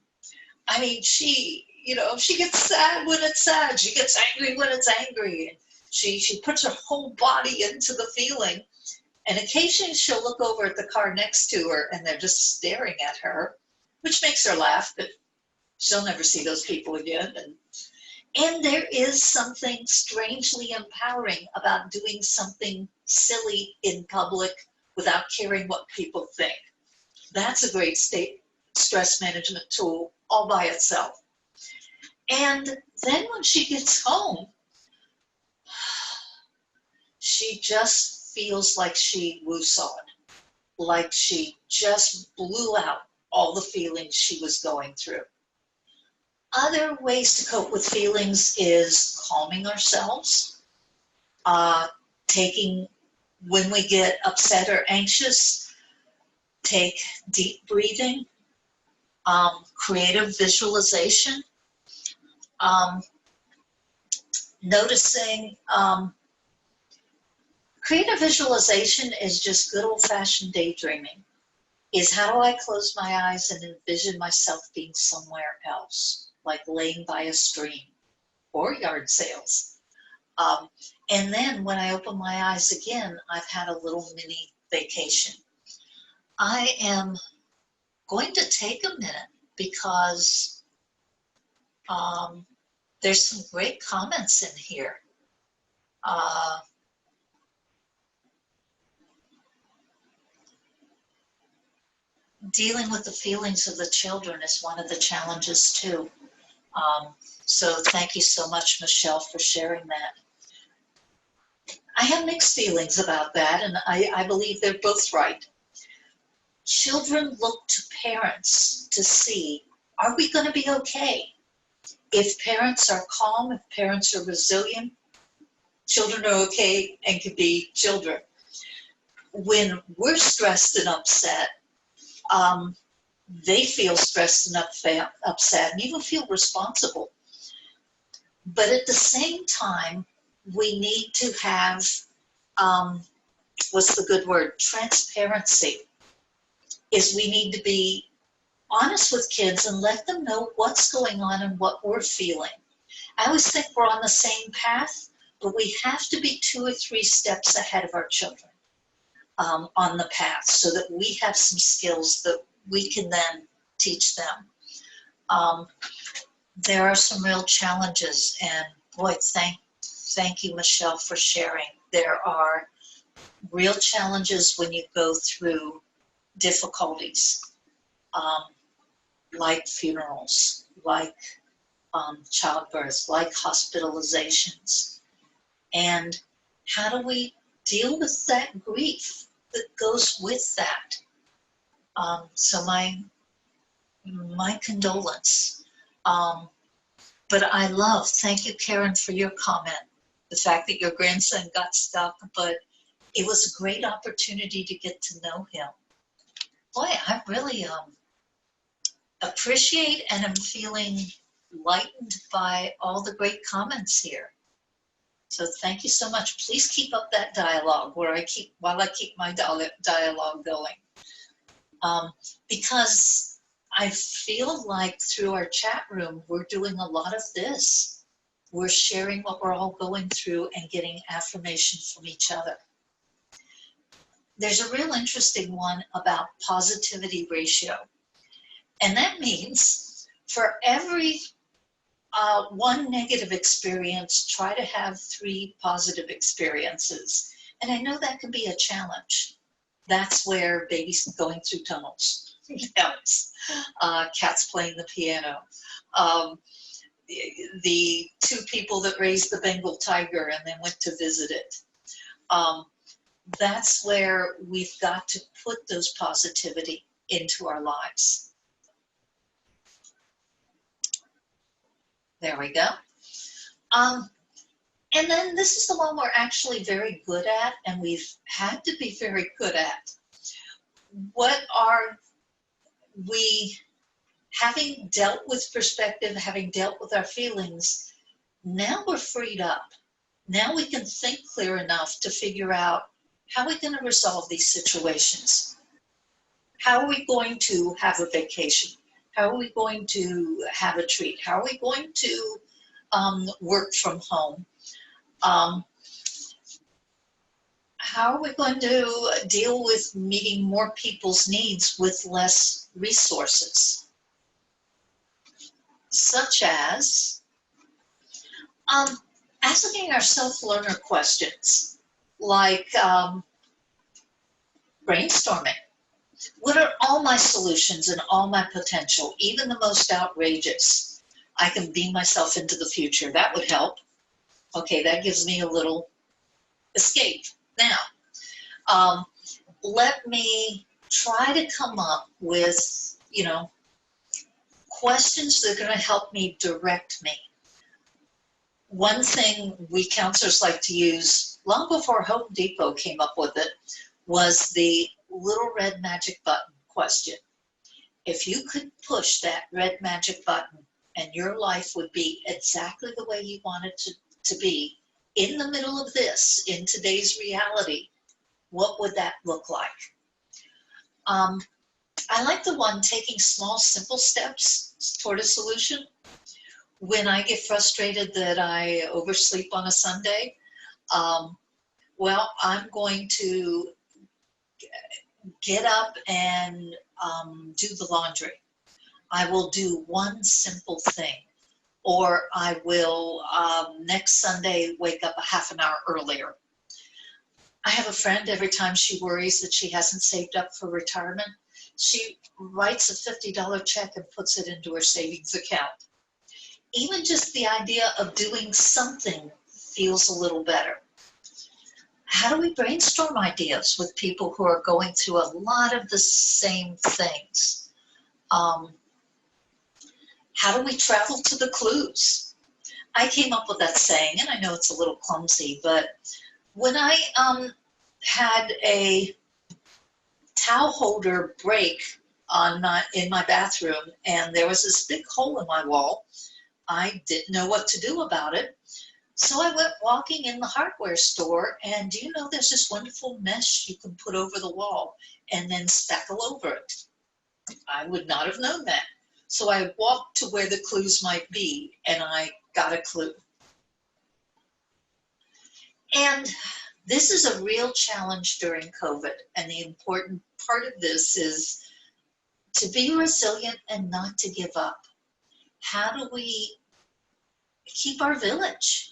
I mean, she gets sad when it's sad. She gets angry when it's angry. And she puts her whole body into the feeling. And occasionally she'll look over at the car next to her and they're just staring at her, which makes her laugh, but she'll never see those people again. And there is something strangely empowering about doing something silly in public without caring what people think. That's a great stress management tool all by itself. And then when she gets home, she just feels like she woosawed, like she just blew out all the feelings she was going through. Other ways to cope with feelings is calming ourselves, when we get upset or anxious, take deep breathing, creative visualization, noticing. Creative visualization is just good old-fashioned daydreaming. Is how do I close my eyes and envision myself being somewhere else, like laying by a stream or yard sales. And then when I open my eyes again, I've had a little mini vacation. I am going to take a minute because there's some great comments in here. Dealing with the feelings of the children is one of the challenges too. So thank you so much, Michelle, for sharing that. I have mixed feelings about that, and I believe they're both right. children look to parents to see, are we going to be okay? If parents are calm, if parents are resilient, children are okay and can be children. When we're stressed and upset, they feel stressed and upset and even feel responsible. But at the same time, we need to have, what's the good word? Transparency. Is we need to be honest with kids and let them know what's going on and what we're feeling. I always think we're on the same path, but we have to be 2 or 3 steps ahead of our children on the path so that we have some skills that we can then teach them. There are some real challenges, and boy, thank you, Michelle, for sharing. There are real challenges when you go through difficulties, like funerals, like childbirth, like hospitalizations. And how do we deal with that grief that goes with that? So my condolence. But I love, thank you, Karen, for your comment. The fact that your grandson got stuck, but it was a great opportunity to get to know him. Boy, I really appreciate and am feeling lightened by all the great comments here. So thank you so much. Please keep up that dialogue while I keep my dialogue going. Because I feel like through our chat room, we're doing a lot of this. We're sharing what we're all going through and getting affirmation from each other. There's a real interesting one about positivity ratio. And that means for every one negative experience, try to have 3 positive experiences. And I know that can be a challenge. That's where babies going through tunnels helps. Cats playing the piano. The 2 people that raised the Bengal tiger and then went to visit it. That's where we've got to put those positivity into our lives. There we go. And then this is the one we're actually very good at, and we've had to be very good at. What are we, having dealt with perspective, having dealt with our feelings, now we're freed up. Now we can think clear enough to figure out how we're going to resolve these situations. How are we going to have a vacation? How are we going to have a treat? How are we going to work from home? How are we going to deal with meeting more people's needs with less resources? Such as asking ourselves learner questions, like brainstorming. What are all my solutions and all my potential, even the most outrageous? I can beam myself into the future. That would help. Okay, that gives me a little escape. Now, let me try to come up with, questions that are going to help me direct me. One thing we counselors like to use, long before Home Depot came up with it, was the little red magic button question. If you could push that red magic button and your life would be exactly the way you want it to be, in the middle of this, in today's reality, what would that look like? I like the one taking small, simple steps toward a solution. When I get frustrated that I oversleep on a Sunday, well, I'm going to get up and do the laundry. I will do one simple thing. Or I will, next Sunday, wake up a half an hour earlier. I have a friend, every time she worries that she hasn't saved up for retirement, she writes a $50 check and puts it into her savings account. Even just the idea of doing something feels a little better. how do we brainstorm ideas with people who are going through a lot of the same things? How do we travel to the clues? I came up with that saying, and I know it's a little clumsy, but when I had a towel holder break in my bathroom, and there was this big hole in my wall, I didn't know what to do about it. So I went walking in the hardware store, and do you know there's this wonderful mesh you can put over the wall and then spackle over it? I would not have known that. So I walked to where the clues might be, and I got a clue. And this is a real challenge during COVID, and the important part of this is to be resilient and not to give up. How do we keep our village?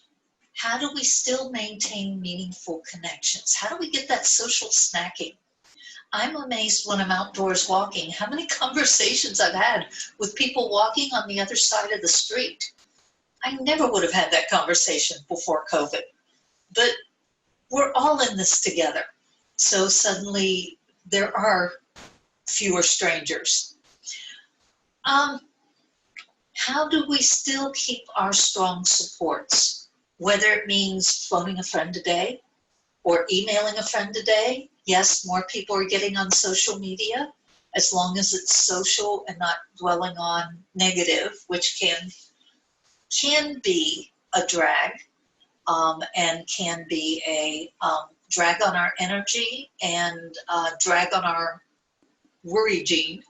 How do we still maintain meaningful connections? How do we get that social snacking? I'm amazed when I'm outdoors walking, how many conversations I've had with people walking on the other side of the street. I never would have had that conversation before COVID, but we're all in this together. So suddenly there are fewer strangers. How do we still keep our strong supports? Whether it means phoning a friend a day or emailing a friend a day. Yes, more people are getting on social media, as long as it's social and not dwelling on negative, which can be a drag, and can be a drag on our energy and drag on our worry gene.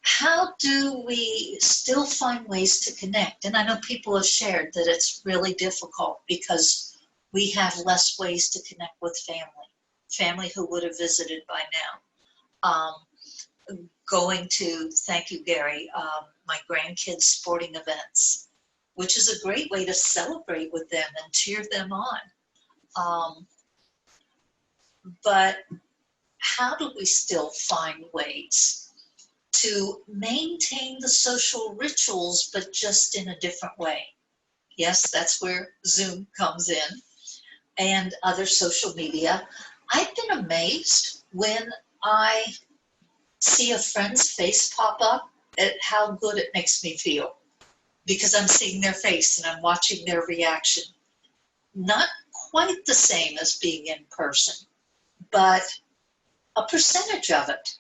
How do we still find ways to connect? And I know people have shared that it's really difficult because we have less ways to connect with family who would have visited by now. Going to, thank you, Gary, my grandkids' sporting events, which is a great way to celebrate with them and cheer them on. But how do we still find ways to maintain the social rituals, but just in a different way? Yes, that's where Zoom comes in and other social media. I've been amazed when I see a friend's face pop up at how good it makes me feel, because I'm seeing their face and I'm watching their reaction. Not quite the same as being in person, but a percentage of it.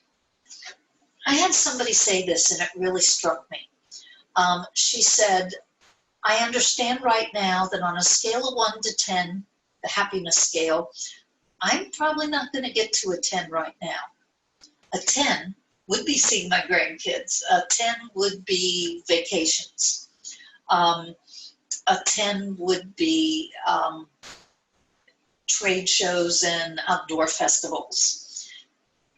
I had somebody say this and it really struck me. She said, I understand right now that on a scale of 1 to 10, the happiness scale, I'm probably not going to get to a 10 right now. A 10 would be seeing my grandkids. A 10 would be vacations. A 10 would be trade shows and outdoor festivals.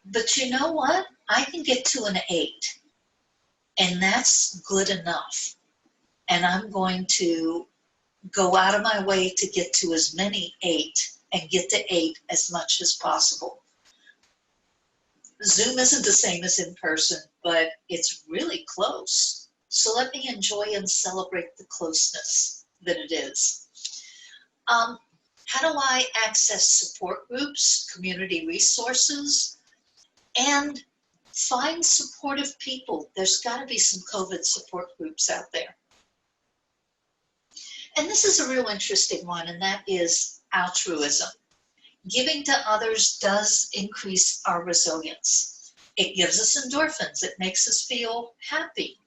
But you know what? I can get to an 8, and that's good enough. And I'm going to go out of my way to get to as many 8 and get to 8 as much as possible. Zoom isn't the same as in person, but it's really close. So let me enjoy and celebrate the closeness that it is. How do I access support groups, community resources, and find supportive people? There's got to be some COVID support groups out there. And this is a real interesting one, and that is altruism. Giving to others does increase our resilience. It gives us endorphins. It makes us feel happy.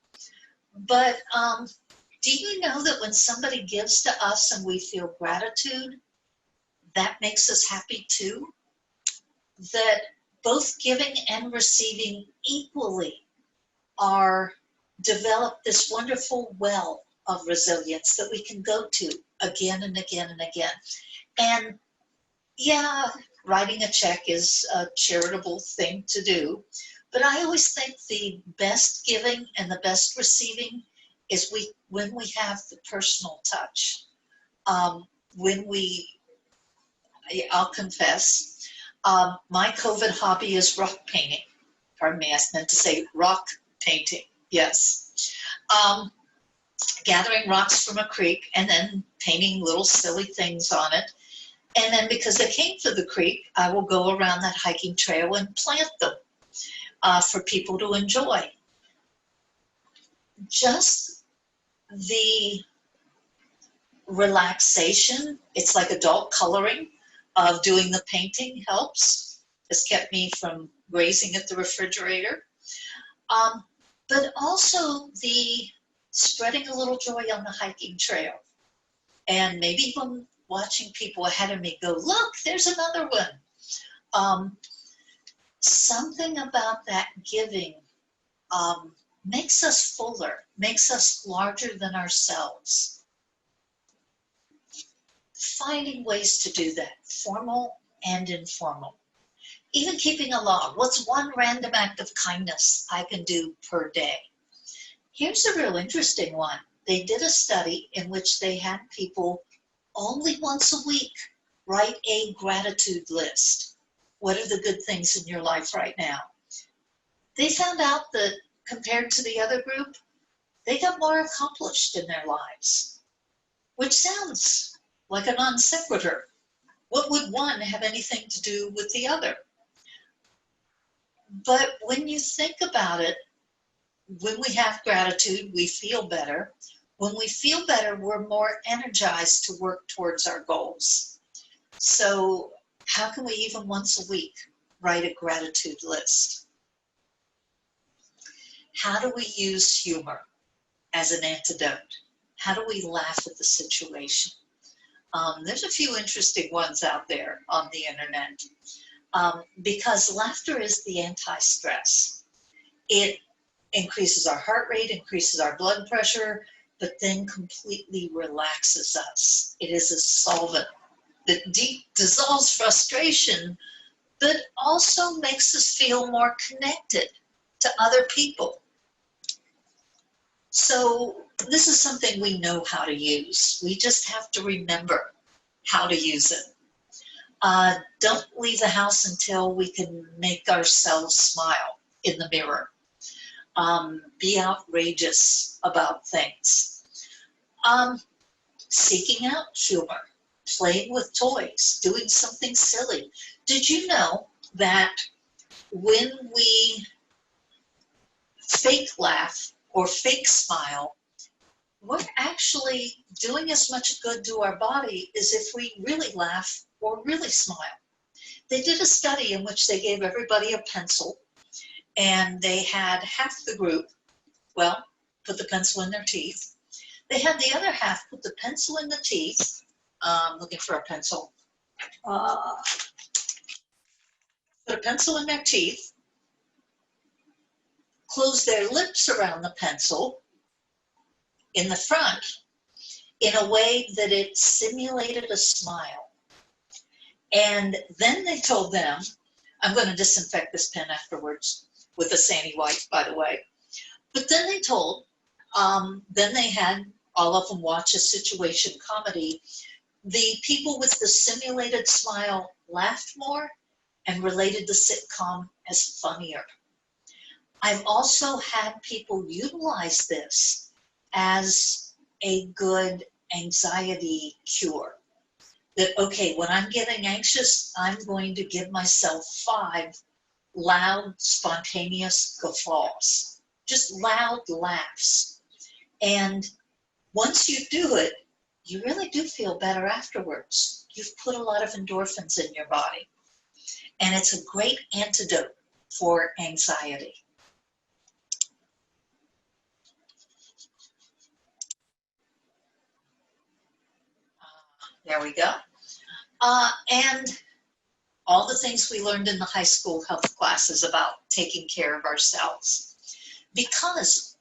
But do you know that when somebody gives to us and we feel gratitude, that makes us happy too? That both giving and receiving equally are develop this wonderful well of resilience that we can go to again and again and again. And yeah, writing a check is a charitable thing to do, but I always think the best giving and the best receiving is when we have the personal touch. I'll confess, my COVID hobby is rock painting. Pardon me, I meant to say rock painting, yes. Gathering rocks from a creek and then painting little silly things on it. And then because they came to the creek, I will go around that hiking trail and plant them for people to enjoy. Just the relaxation, it's like adult coloring of doing the painting helps. Has kept me from grazing at the refrigerator. But also the spreading a little joy on the hiking trail. And maybe even watching people ahead of me go, look, there's another one. Something about that giving makes us fuller, makes us larger than ourselves. Finding ways to do that, formal and informal. Even keeping a log. What's one random act of kindness I can do per day? Here's a real interesting one. They did a study in which they had people only once a week write a gratitude list. What are the good things in your life right now? They found out that compared to the other group, they got more accomplished in their lives, which sounds like a non sequitur. What would one have anything to do with the other? But when you think about it, when we have gratitude, we feel better. When we feel better, we're more energized to work towards our goals. So how can we even once a week write a gratitude list? How do we use humor as an antidote? How do we laugh at the situation? There's a few interesting ones out there on the internet. Because laughter is the anti-stress. It increases our heart rate, increases our blood pressure, but then completely relaxes us. It is a solvent that dissolves frustration, but also makes us feel more connected to other people. So this is something we know how to use. We just have to remember how to use it. Don't leave the house until we can make ourselves smile in the mirror. Be outrageous about things. Seeking out humor, playing with toys, doing something silly. Did you know that when we fake laugh or fake smile, we're actually doing as much good to our body as if we really laugh or really smile? They did a study in which they gave everybody a pencil, and they had half the group, well, put the pencil in their teeth. They had the other half put the pencil in the teeth, looking for a pencil, put a pencil in their teeth, close their lips around the pencil in the front in a way that it simulated a smile. And then they told them, I'm going to disinfect this pen afterwards with a Sani wipe, by the way. But then they told, then they had all of them watch a situation comedy. The people with the simulated smile laughed more and related the sitcom as funnier. I've also had people utilize this as a good anxiety cure. That, okay, when I'm getting anxious, I'm going to give myself 5 loud, spontaneous guffaws, just loud laughs. And once you do it, you really do feel better afterwards. You've put a lot of endorphins in your body. And it's a great antidote for anxiety. There we go. And all the things we learned in the high school health classes about taking care of ourselves. Because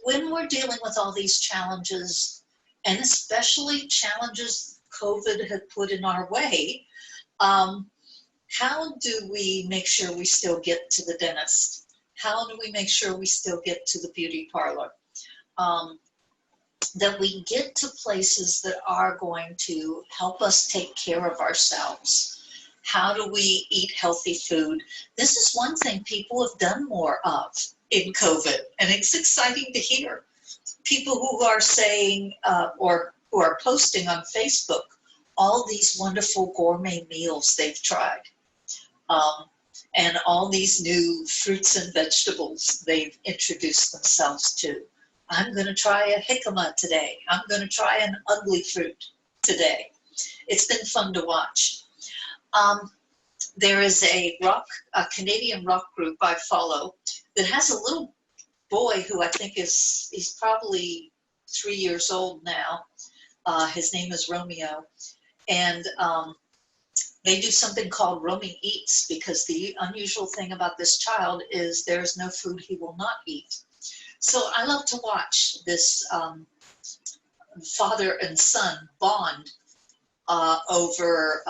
when we're dealing with all these challenges, and especially challenges COVID had put in our way, how do we make sure we still get to the dentist? How do we make sure we still get to the beauty parlor? That we get to places that are going to help us take care of ourselves. How do we eat healthy food? This is one thing people have done more of in COVID, and it's exciting to hear. People who are saying, or who are posting on Facebook all these wonderful gourmet meals they've tried. And all these new fruits and vegetables they've introduced themselves to. I'm going to try a jicama today. I'm going to try an ugly fruit today. It's been fun to watch. There is a Canadian rock group I follow that has a little boy who I think he's probably 3 years old now. His name is Romeo. And they do something called roaming eats, because the unusual thing about this child is there's no food he will not eat. So I love to watch this father and son bond over,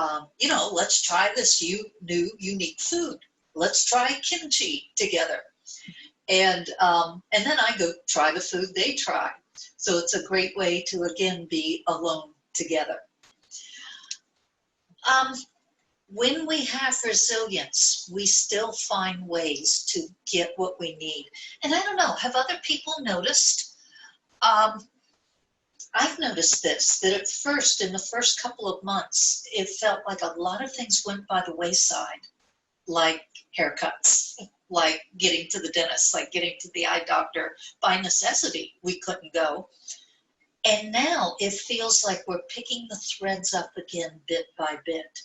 let's try this new unique food. Let's try kimchi together. And then I go try the food they try. So it's a great way to, again, be alone together. When we have resilience, we still find ways to get what we need. And I don't know, have other people noticed? I've noticed this, that at first, in the first couple of months, it felt like a lot of things went by the wayside, like haircuts, like getting to the dentist, like getting to the eye doctor. By necessity, we couldn't go. And now it feels like we're picking the threads up again bit by bit.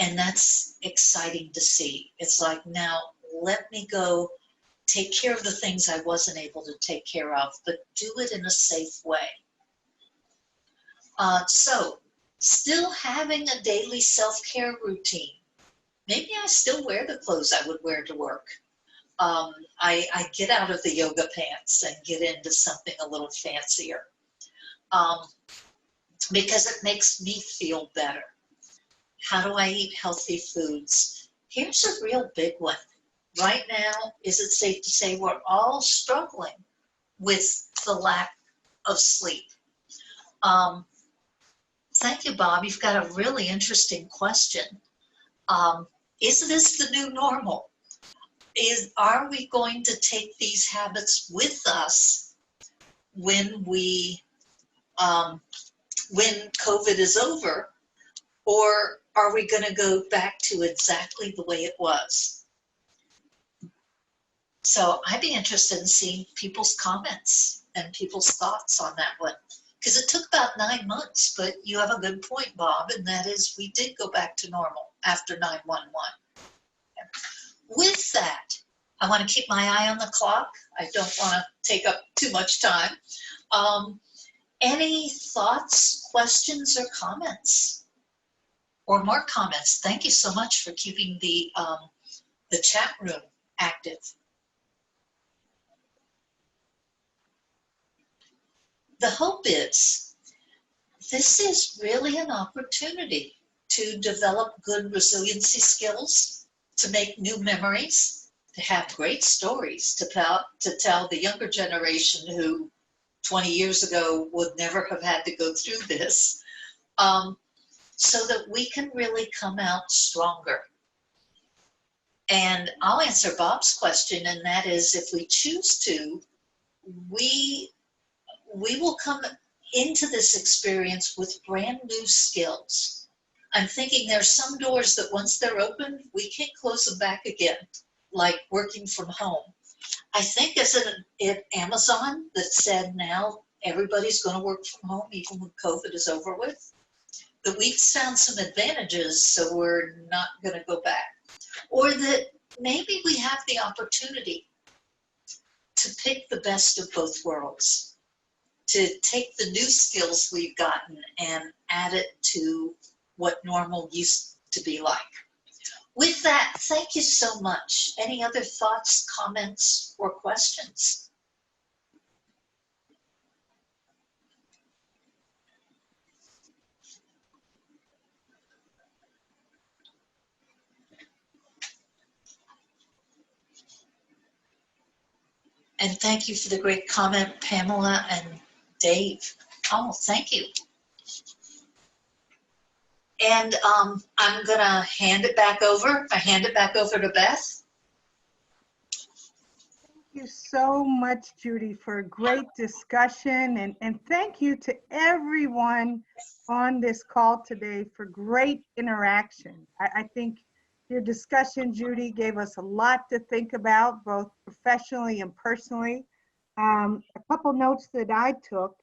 And that's exciting to see. It's like, now let me go take care of the things I wasn't able to take care of, but do it in a safe way. So still having a daily self-care routine. Maybe I still wear the clothes I would wear to work. I get out of the yoga pants and get into something a little fancier, because it makes me feel better. How do I eat healthy foods? Here's a real big one. Right now, is it safe to say we're all struggling with the lack of sleep? Thank you, Bob. You've got a really interesting question. Is this the new normal? Are we going to take these habits with us when COVID is over? Or are we going to go back to exactly the way it was? So I'd be interested in seeing people's comments and people's thoughts on that one. Because it took about 9 months, but you have a good point, Bob, and that is we did go back to normal after 9/11. With that, I want to keep my eye on the clock. I don't want to take up too much time. Any thoughts, questions, or comments? Or more comments? Thank you so much for keeping the chat room active. The hope is this is really an opportunity to develop good resiliency skills, to make new memories, to have great stories to tell the younger generation who 20 years ago would never have had to go through this, so that we can really come out stronger. And I'll answer Bob's question, and that is, if we choose to, we will come into this experience with brand new skills. I'm thinking there's some doors that once they're open, we can't close them back again, like working from home. I think as it Amazon that said now everybody's going to work from home even when COVID is over with, that we've found some advantages, so we're not going to go back. Or that maybe we have the opportunity to pick the best of both worlds, to take the new skills we've gotten and add it to what normal used to be like. With that, thank you so much. Any other thoughts, comments, or questions? And thank you for the great comment, Pamela and Dave. Oh, thank you. And I'm going to hand it back over. I hand it back over to Beth.
Thank you so much, Judy, for a great discussion. And thank you to everyone on this call today for great interaction. I think your discussion, Judy, gave us a lot to think about, both professionally and personally. A couple notes that I took,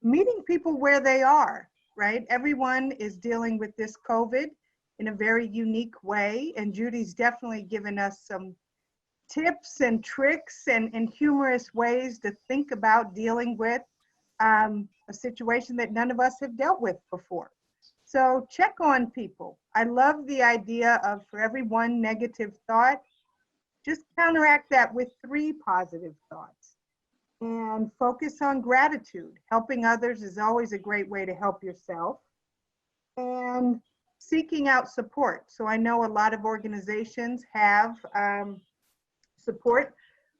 meeting people where they are, right? Everyone is dealing with this COVID in a very unique way. And Judy's definitely given us some tips and tricks and humorous ways to think about dealing with a situation that none of us have dealt with before. So check on people. I love the idea of, for every one negative thought, just counteract that with 3 positive thoughts. And focus on gratitude. Helping others is always a great way to help yourself. And seeking out support. So I know a lot of organizations have support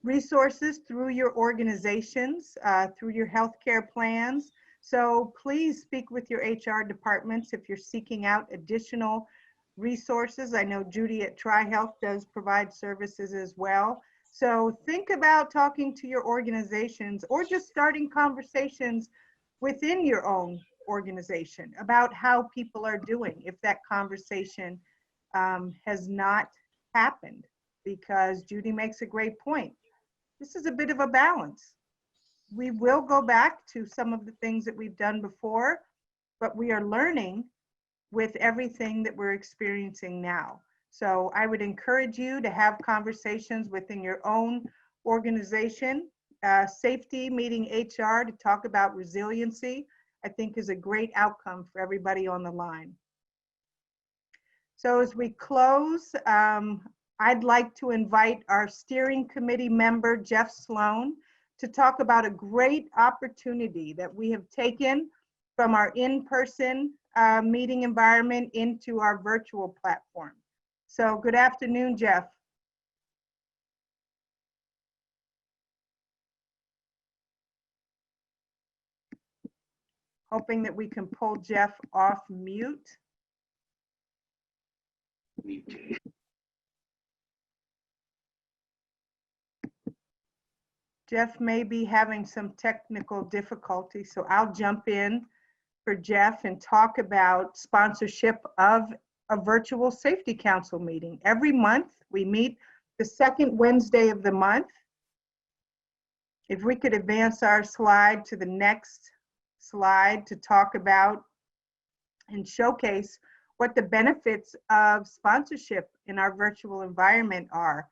resources through your organizations, through your healthcare plans. So please speak with your HR departments if you're seeking out additional resources. I know Judy at TriHealth does provide services as well. So think about talking to your organizations or just starting conversations within your own organization about how people are doing if that conversation has not happened. Because Judy makes a great point. This is a bit of a balance. We will go back to some of the things that we've done before, but we are learning with everything that we're experiencing now. So I would encourage you to have conversations within your own organization. Safety, meeting HR to talk about resiliency, I think is a great outcome for everybody on the line. So as we close, I'd like to invite our steering committee member, Jeff Sloan, to talk about a great opportunity that we have taken from our in-person meeting environment into our virtual platform. So good afternoon, Jeff. Hoping that we can pull Jeff off mute. Jeff may be having some technical difficulty, so I'll jump in for Jeff and talk about sponsorship of a virtual safety council meeting. Every month, we meet the 2nd Wednesday of the month. If we could advance our slide to the next slide to talk about and showcase what the benefits of sponsorship in our virtual environment are.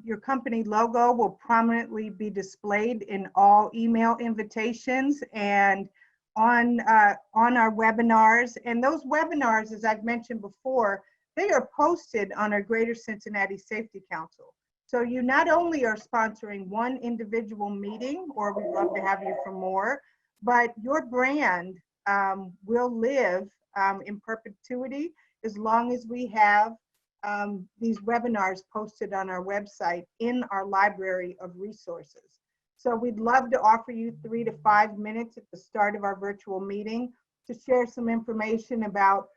Your company logo will prominently be displayed in all email invitations and on our webinars. And those webinars, as I've mentioned before, they are posted on our Greater Cincinnati Safety Council. So you not only are sponsoring one individual meeting, or we'd love to have you for more, but your brand will live in perpetuity as long as we have these webinars posted on our website in our library of resources. So we'd love to offer you 3 to 5 minutes at the start of our virtual meeting to share some information about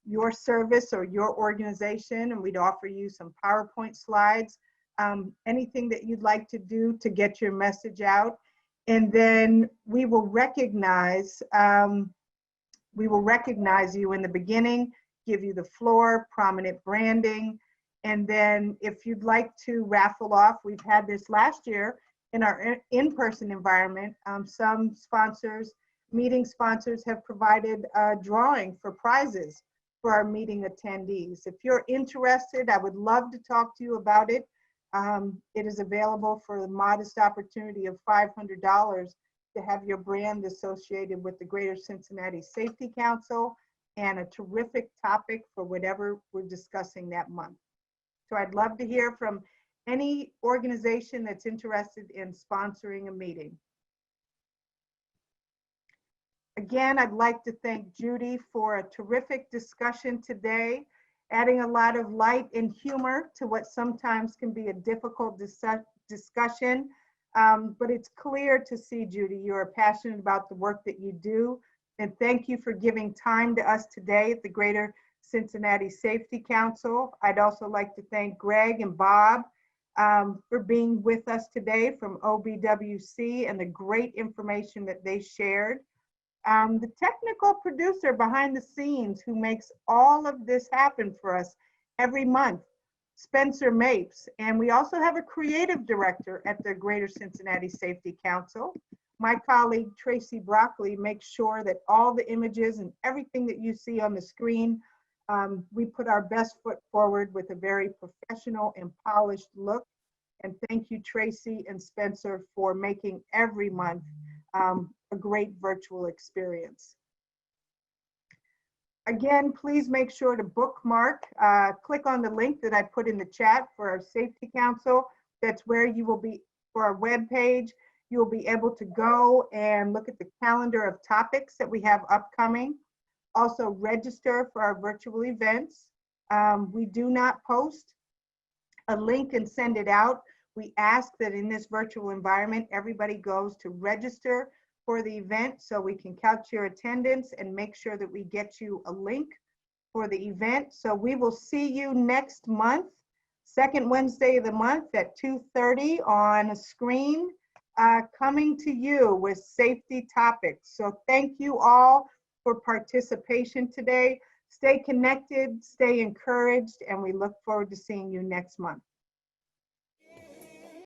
your service or your organization, and we'd offer you some PowerPoint slides, anything that you'd like to do to get your message out. And then we will recognize you in the beginning, give you the floor, prominent branding. And then if you'd like to raffle off, we've had this last year in our in-person environment, some sponsors, meeting sponsors have provided a drawing for prizes for our meeting attendees. If you're interested, I would love to talk to you about it. It is available for the modest opportunity of $500 to have your brand associated with the Greater Cincinnati Safety Council and a terrific topic for whatever we're discussing that month. So I'd love to hear from any organization that's interested in sponsoring a meeting. Again, I'd like to thank Judy for a terrific discussion today, adding a lot of light and humor to what sometimes can be a difficult discussion. But it's clear to see, Judy, you're passionate about the work that you do. And thank you for giving time to us today at the Greater Cincinnati Safety Council. I'd also like to thank Greg and Bob for being with us today from OBWC and the great information that they shared. The technical producer behind the scenes who makes all of this happen for us every month, Spencer Mapes. And we also have a creative director at the Greater Cincinnati Safety Council. My colleague Tracy Broccoli makes sure that all the images and everything that you see on the screen, we put our best foot forward with a very professional and polished look. And thank you, Tracy and Spencer, for making every month a great virtual experience. Again, please make sure to bookmark, click on the link that I put in the chat for our Safety Council. That's where you will be, for our webpage, you will be able to go and look at the calendar of topics that we have upcoming. Also register for our virtual events. We do not post a link and send it out. We ask that in this virtual environment, everybody goes to register for the event so we can count your attendance and make sure that we get you a link for the event. So we will see you next month, second Wednesday of the month at 2:30 on a screen, coming to you with safety topics. So thank you all for participation today. Stay connected, stay encouraged, and we look forward to seeing you next month.